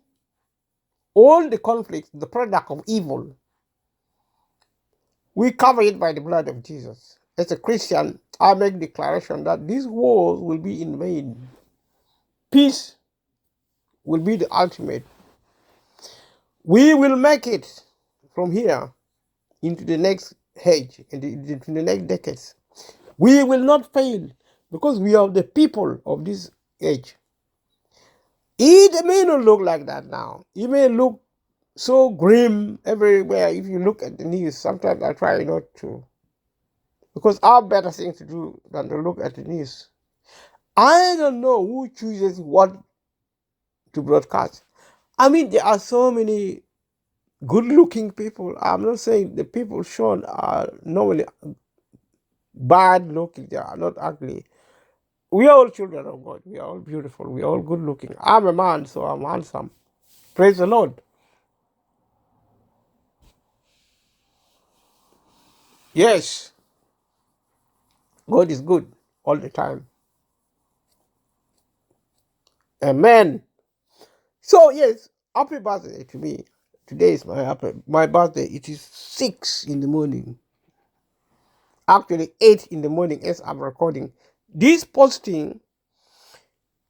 Speaker 2: all the conflicts, the product of evil. We cover it by the blood of Jesus. As a Christian, I make declaration that these wars will be in vain. Peace will be the ultimate. We will make it from here into the next age, into the next decades. We will not fail, because we are the people of this age. It may not look like that now. It may look so grim everywhere. If you look at the news, sometimes I try not to, because I have better things to do than to look at the news. I don't know who chooses what to broadcast. I mean, there are so many good-looking people. I'm not saying the people shown are normally bad-looking. They are not ugly. We are all children of God. We are all beautiful. We are all good-looking. I'm a man, so I'm handsome. Praise the Lord. Yes, God is good all the time. Amen. So yes, happy birthday to me. Today is my birthday. It is 6 in the morning. Actually 8 in the morning as I'm recording. This posting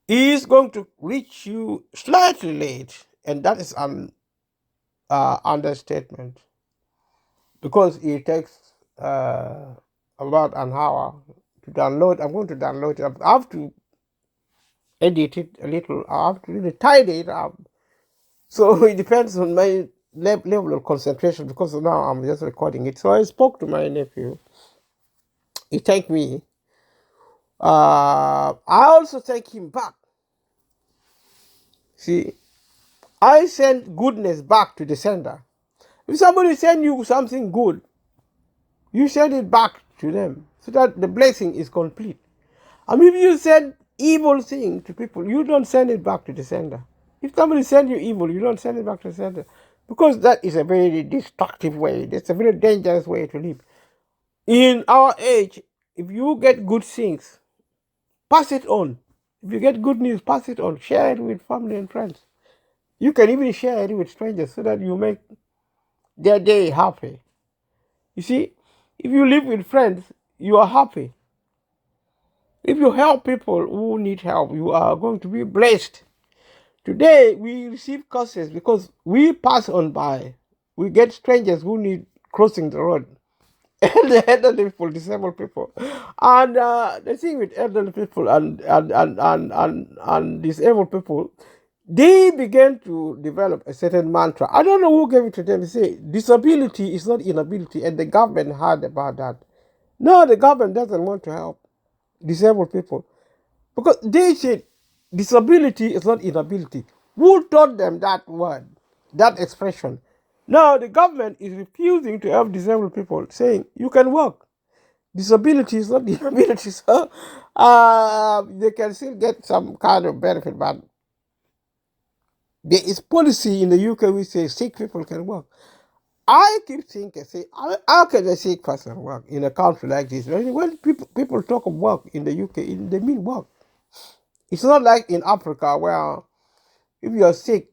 Speaker 2: is going to reach you slightly late, and that is an understatement because it takes about an hour to download. I'm going to download it. I have to edit it a little. I have to really tidy it up. So it depends on my level of concentration because now I'm just recording it. So I spoke to my nephew. He thanked me. I also thank him back. See, I send goodness back to the sender. If somebody send you something good, you send it back to them so that the blessing is complete. And if you send evil thing to people, you don't send it back to the sender. If somebody send you evil, you don't send it back to the sender. Because that is a very destructive way. That's a very dangerous way to live. In our age, if you get good things, pass it on. If you get good news, pass it on. Share it with family and friends. You can even share it with strangers so that you make their day happy. You see, if you live with friends, you are happy. If you help people who need help, you are going to be blessed. Today, we receive curses because we pass on by. We get strangers who need crossing the road. Elderly people, disabled people. And the thing with elderly people and disabled people, they began to develop a certain mantra. I don't know who gave it to them. They say disability is not inability, and the government heard about that. No, the government doesn't want to help disabled people because they said disability is not inability. Who taught them that word, that expression? Now the government is refusing to help disabled people, saying you can work. Disability is not disability, so they can still get some kind of benefit, but there is policy in the UK which says sick people can work. I keep thinking, say, how can a sick person work in a country like this? When people talk of work in the UK, they mean work. It's not like in Africa where if you're sick,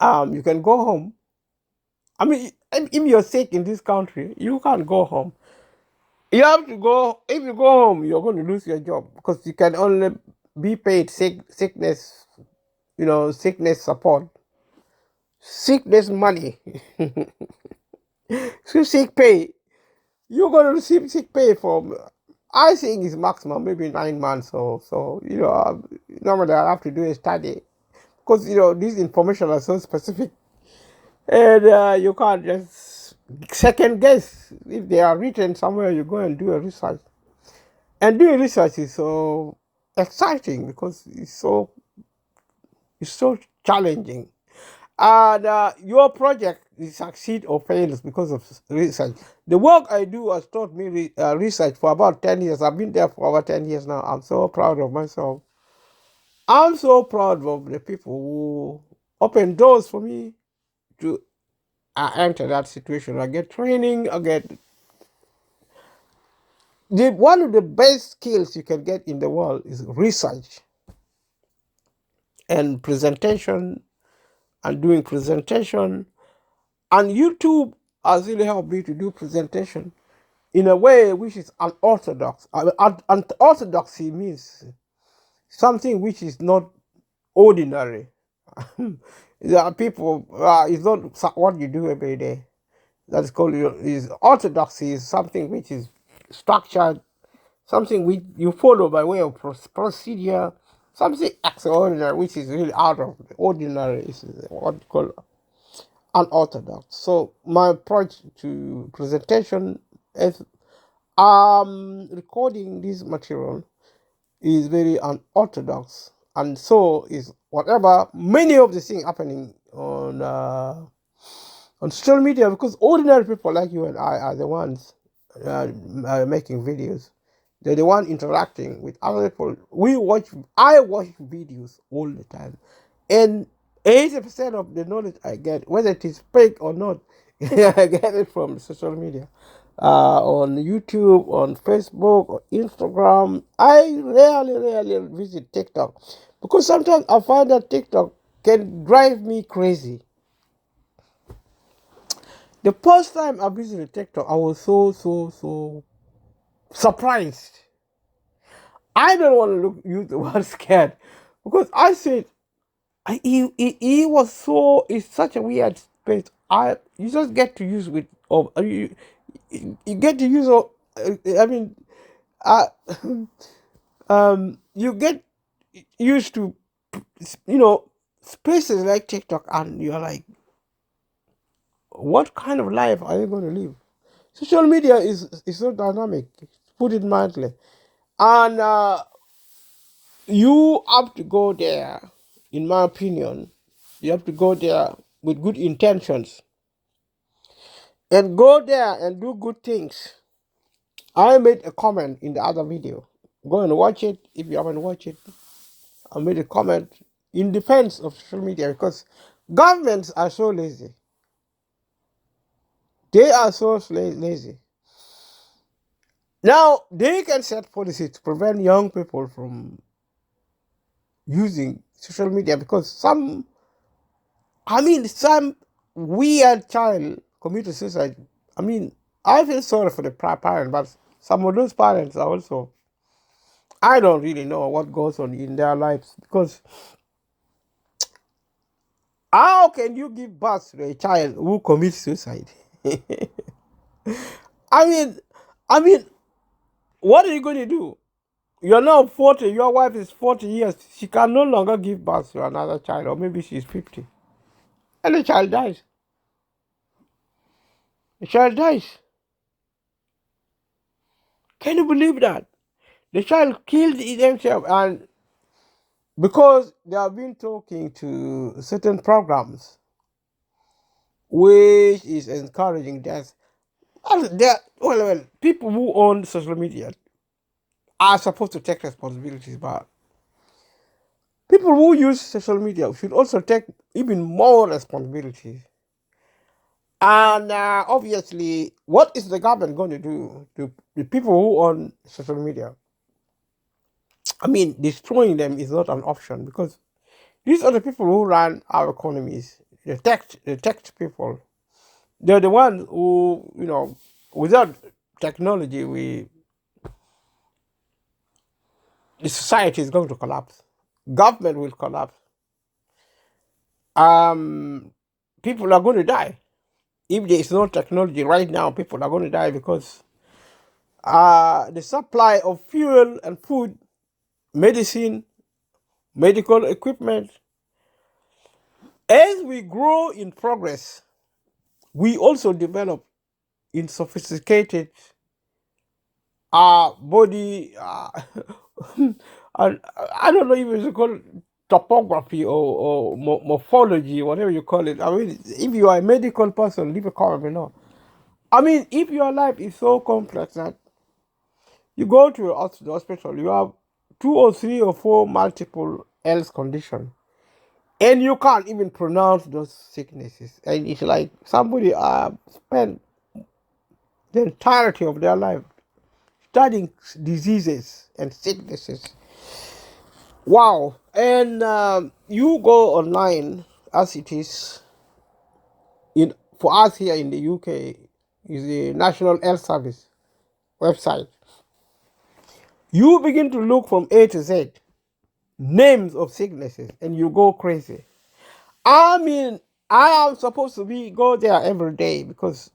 Speaker 2: you can go home. I mean, if you're sick in this country, you can't go home. You have to go. If you go home, you're going to lose your job because you can only be paid sickness, sickness support, sickness money. So sick pay, you're going to receive sick pay for, I think it's maximum maybe 9 months or so. Normally I have to do a study because these information are so specific, and you can't just second guess if they are written somewhere. You go and do a research, and doing research is so exciting because it's so challenging. And your project succeed or fails because of research. The work I do has taught me research for about 10 years. I've been there for over 10 years now. I'm so proud of myself. I'm so proud of the people who open doors for me to enter that situation. I get training. One of the best skills you can get in the world is research and presentation and doing presentation. And YouTube has really helped me to do presentation in a way which is unorthodox. Unorthodoxy means something which is not ordinary. There are people, it's not what you do every day. That's called, is orthodoxy is something which is structured, something which you follow by way of procedure, something extraordinary which is really out of the ordinary is what you call unorthodox. So my approach to presentation is recording this material is very unorthodox, and so is whatever many of the things happening on social media, because ordinary people like you and I are the ones making videos. They're the one interacting with other people. I watch videos all the time, and 80% of the knowledge I get, whether it is fake or not, I get it from social media. on YouTube, on Facebook, or Instagram. I rarely visit TikTok because sometimes I find that TikTok can drive me crazy. The first time I visited TikTok, I was so surprised. I don't want to use the word scared because I said he was so, it's such a weird space. You just get to use with you get to use I mean uh, you get used to spaces like TikTok, and you're like, what kind of life are you going to live? Social media is so dynamic, put it mildly, and you have to go there. In my opinion, you have to go there with good intentions and go there and do good things. I made a comment in the other video. Go and watch it if you haven't watched it. I made a comment in defense of social media because governments are so lazy. They are so lazy. Now, they can set policies to prevent young people from using social media because some weird child committed suicide. I feel sorry for the parent, but some of those parents are also, I don't really know what goes on in their lives because how can you give birth to a child who commits suicide? I mean, I mean, what are you going to do? You're now 40, your wife is 40 years, she can no longer give birth to another child, or maybe she's 50, and the child dies. The child dies. Can you believe that? The child killed himself, and because they have been talking to certain programs which is encouraging death. People who own social media are supposed to take responsibilities, but people who use social media should also take even more responsibilities. And obviously, what is the government going to do to the people who own social media? Destroying them is not an option because these are the people who run our economies. The tech people. They're the ones who, without technology, the society is going to collapse. Government will collapse. People are going to die. If there is no technology right now, people are going to die because the supply of fuel and food, medicine, medical equipment, as we grow in progress, we also develop in sophisticated body. I don't know if it's called topography or morphology, whatever you call it. If you are a medical person, leave a comment below. If your life is so complex that you go to the hospital, you have 2 or 3 or 4 multiple health conditions, and you can't even pronounce those sicknesses. And it's like somebody spent the entirety of their life studying diseases and sicknesses. Wow. And you go online, as it is for us here in the UK, is the National Health Service website. You begin to look from A to Z, names of sicknesses, and you go crazy. I am supposed to go there every day because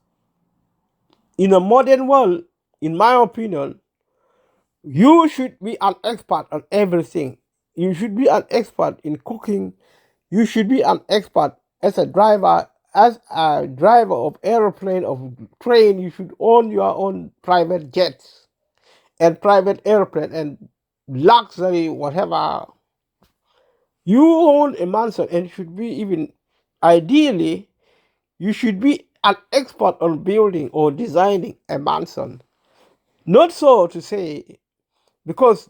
Speaker 2: in a modern world, in my opinion, you should be an expert on everything. You should be an expert in cooking. You should be an expert as a driver of aeroplane, of train. You should own your own private jets and private airplane and luxury, whatever. You own a mansion and should be even, ideally, you should be an expert on building or designing a mansion. Not so to say, because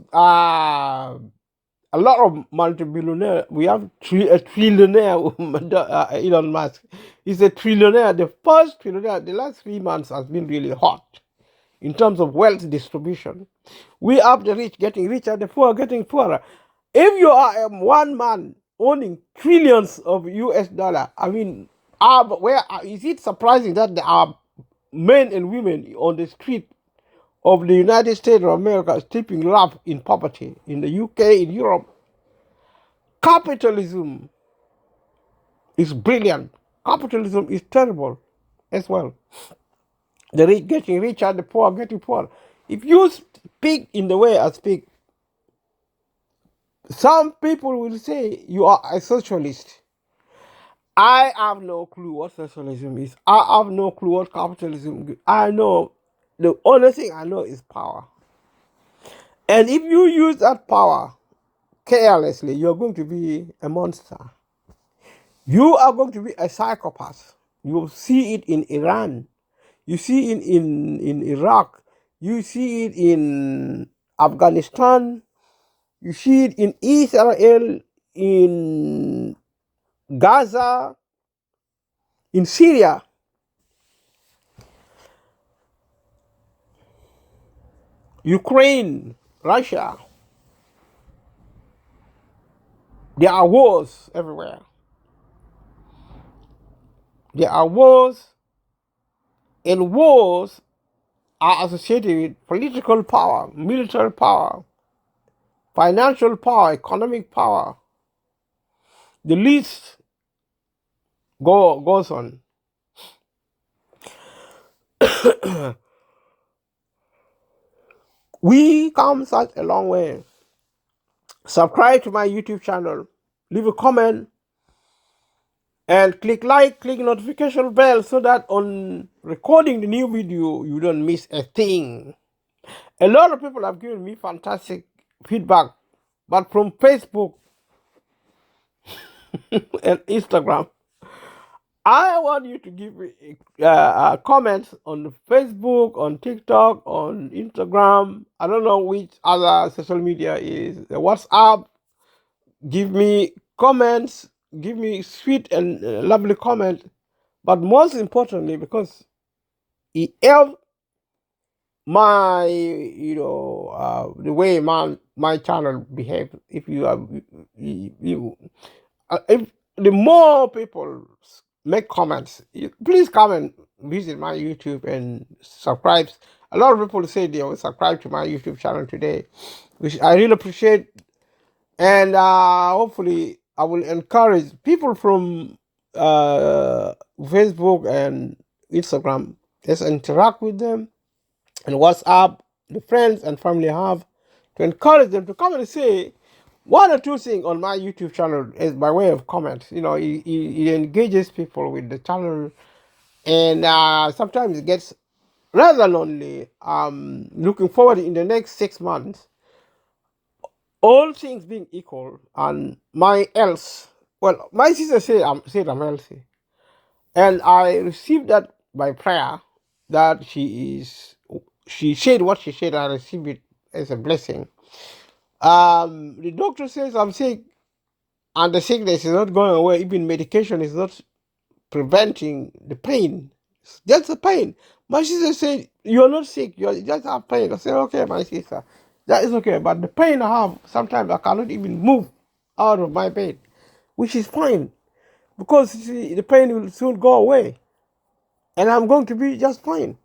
Speaker 2: a lot of multi-billionaire. We have a trillionaire, Elon Musk. He's a trillionaire. The first trillionaire, the last 3 months has been really hot in terms of wealth distribution. We have the rich getting richer, the poor getting poorer. If you are one man owning trillions of US dollar, I mean, where is it surprising that there are men and women on the street of the United States of America sleeping rough in poverty, in the UK, in Europe? Capitalism is brilliant. Capitalism is terrible as well. The rich getting richer, the poor getting poorer. If you speak in the way I speak, some people will say you are a socialist. I have no clue what socialism is. I have no clue what capitalism is. I know, the only thing I know is power. And if you use that power carelessly, you're going to be a monster. You are going to be a psychopath. You see it in Iran. You see it in Iraq. You see it in Afghanistan. You see it in Israel, in Gaza, in Syria. Ukraine, Russia. There are wars everywhere. There are wars, and wars are associated with political power, military power, financial power, economic power. The list goes on. We come such a long way. Subscribe to my YouTube channel, leave a comment, and click like, click notification bell so that on recording the new video, you don't miss a thing. A lot of people have given me fantastic feedback, but from Facebook and Instagram, I want you to give me comments on Facebook, on TikTok, on Instagram. I don't know which other social media is. WhatsApp. Give me comments. Give me sweet and lovely comments. But most importantly, because it helps my, the way my channel behaves. If you have, if the more people make comments, please come and visit my YouTube and subscribe. A lot of people say they will subscribe to my YouTube channel today, which I really appreciate. And hopefully I will encourage people from Facebook and Instagram. Just interact with them, and WhatsApp, the friends and family have, to encourage them to come and say one or two things on my YouTube channel as by way of comment. It engages people with the channel, and sometimes it gets rather lonely. Looking forward in the next 6 months, all things being equal, and my sister said I'm healthy, and I received that by prayer, that she said what she said. I received it as a blessing. The doctor says I'm sick, and the sickness is not going away. Even medication is not preventing the pain. It's just the pain. My sister said, "You're not sick. You just have pain." I said, "Okay, my sister, that is okay. But the pain I have, sometimes I cannot even move out of my bed, which is fine, because you see, the pain will soon go away, and I'm going to be just fine."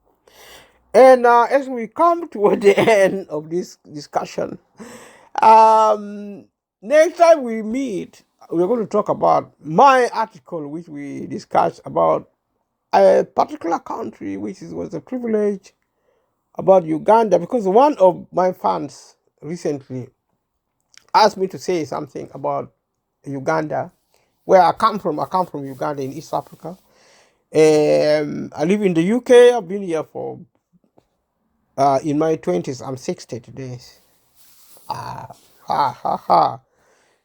Speaker 2: And as we come toward the end of this discussion, next time we meet, we're going to talk about my article, which we discussed about a particular country, which was a privilege, about Uganda, because one of my fans recently asked me to say something about Uganda, where I come from. I come from Uganda in East Africa. I live in the UK. I've been here for in my 20s. I'm 60 today.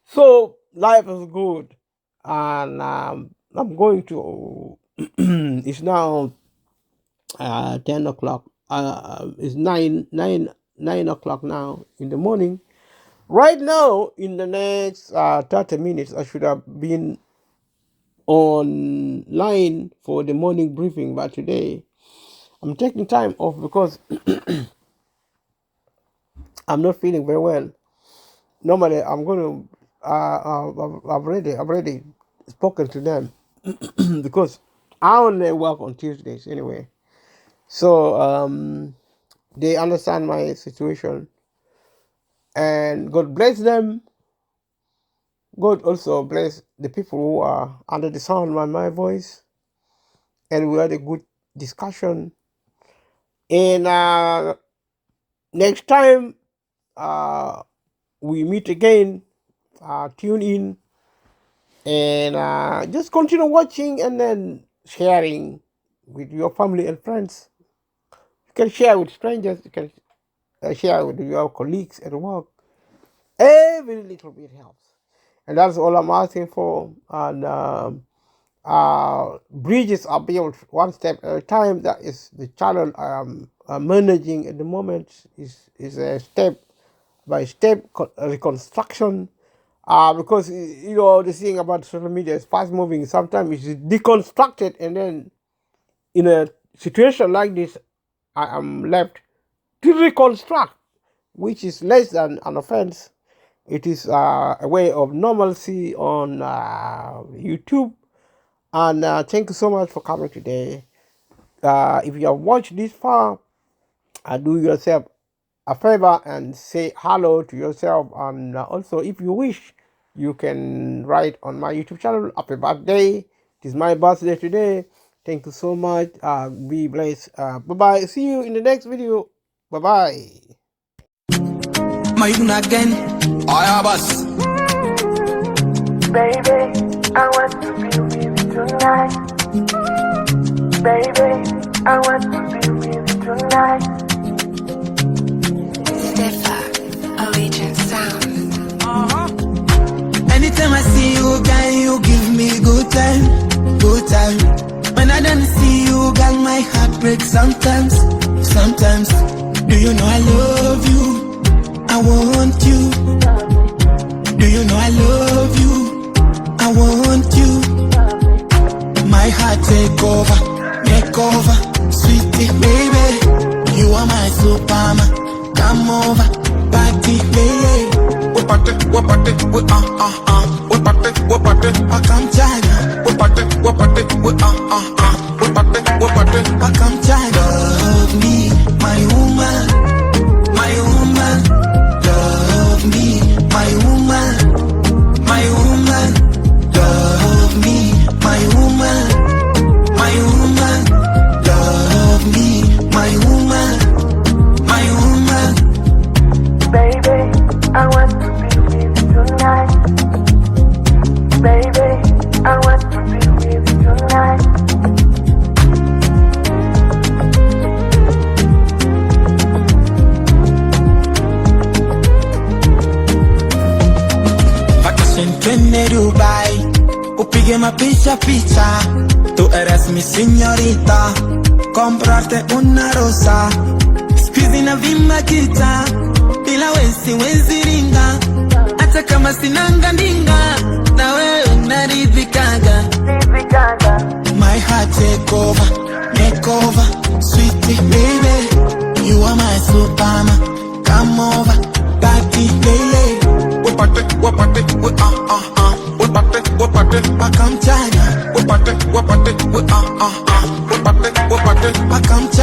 Speaker 2: So life is good, and I'm going to. It's now 10 o'clock. It's 9 o'clock now in the morning. Right now, in the next 30 minutes, I should have been online for the morning briefing, but today I'm taking time off because I'm not feeling very well. Normally, I'm going to. I've already spoken to them because I only work on Tuesdays anyway. So they understand my situation, and God bless them. God also bless the people who are under the sound of my voice, and we had a good discussion. And next time we meet again, tune in and just continue watching and then sharing with your family and friends. You can share with strangers, you can share with your colleagues at work. Every little bit helps. And that's all I'm asking for. And bridges are built one step at a time. That is the channel I am managing at the moment. Is a step by step reconstruction. Because the thing about social media is fast moving. Sometimes it's deconstructed, and then in a situation like this, I am left to reconstruct, which is less than an offense. It is a way of normalcy on YouTube. And thank you so much for coming today. If you have watched this far, do yourself a favor and say hello to yourself. And also, if you wish, you can write on my YouTube channel, happy birthday. It is my birthday today. Thank you so much. Be blessed. Bye-bye. See you in the next video. Bye-bye.
Speaker 3: Mayuna again, Ayabas.
Speaker 4: Baby, I want to be with you tonight. Baby, I want to be with you tonight.
Speaker 5: Steffa, Allegiant Sound.
Speaker 3: Anytime I see you, girl, you give me good time, good time. When I don't see you, girl, my heart breaks sometimes, sometimes. Do you know I love you? I want you. Do you know I love you? I want you. My heart take over, sweetie baby. You are my superman. Come over, party baby. Wapate, wakam China. Wapate, wakam China. Love me, my woman, my woman. Love me, my woman, my woman. Love me, my woman, my woman. Love me, my woman, my woman.
Speaker 4: Baby, I want to be with you tonight. Baby, I want to be with you tonight.
Speaker 3: Vacation twende Dubai, upige mapicha picha. Tú eres mi señorita, comprarte una rosa. Squeeze na vimba kita, bila wezi ringa. Hata kama sinanga ndinga, na wewe unaridhikaga. My heart take over, sweetie baby. You are my superman. Come over, party baby. Wapate, wakam China. Wapate, wakam China.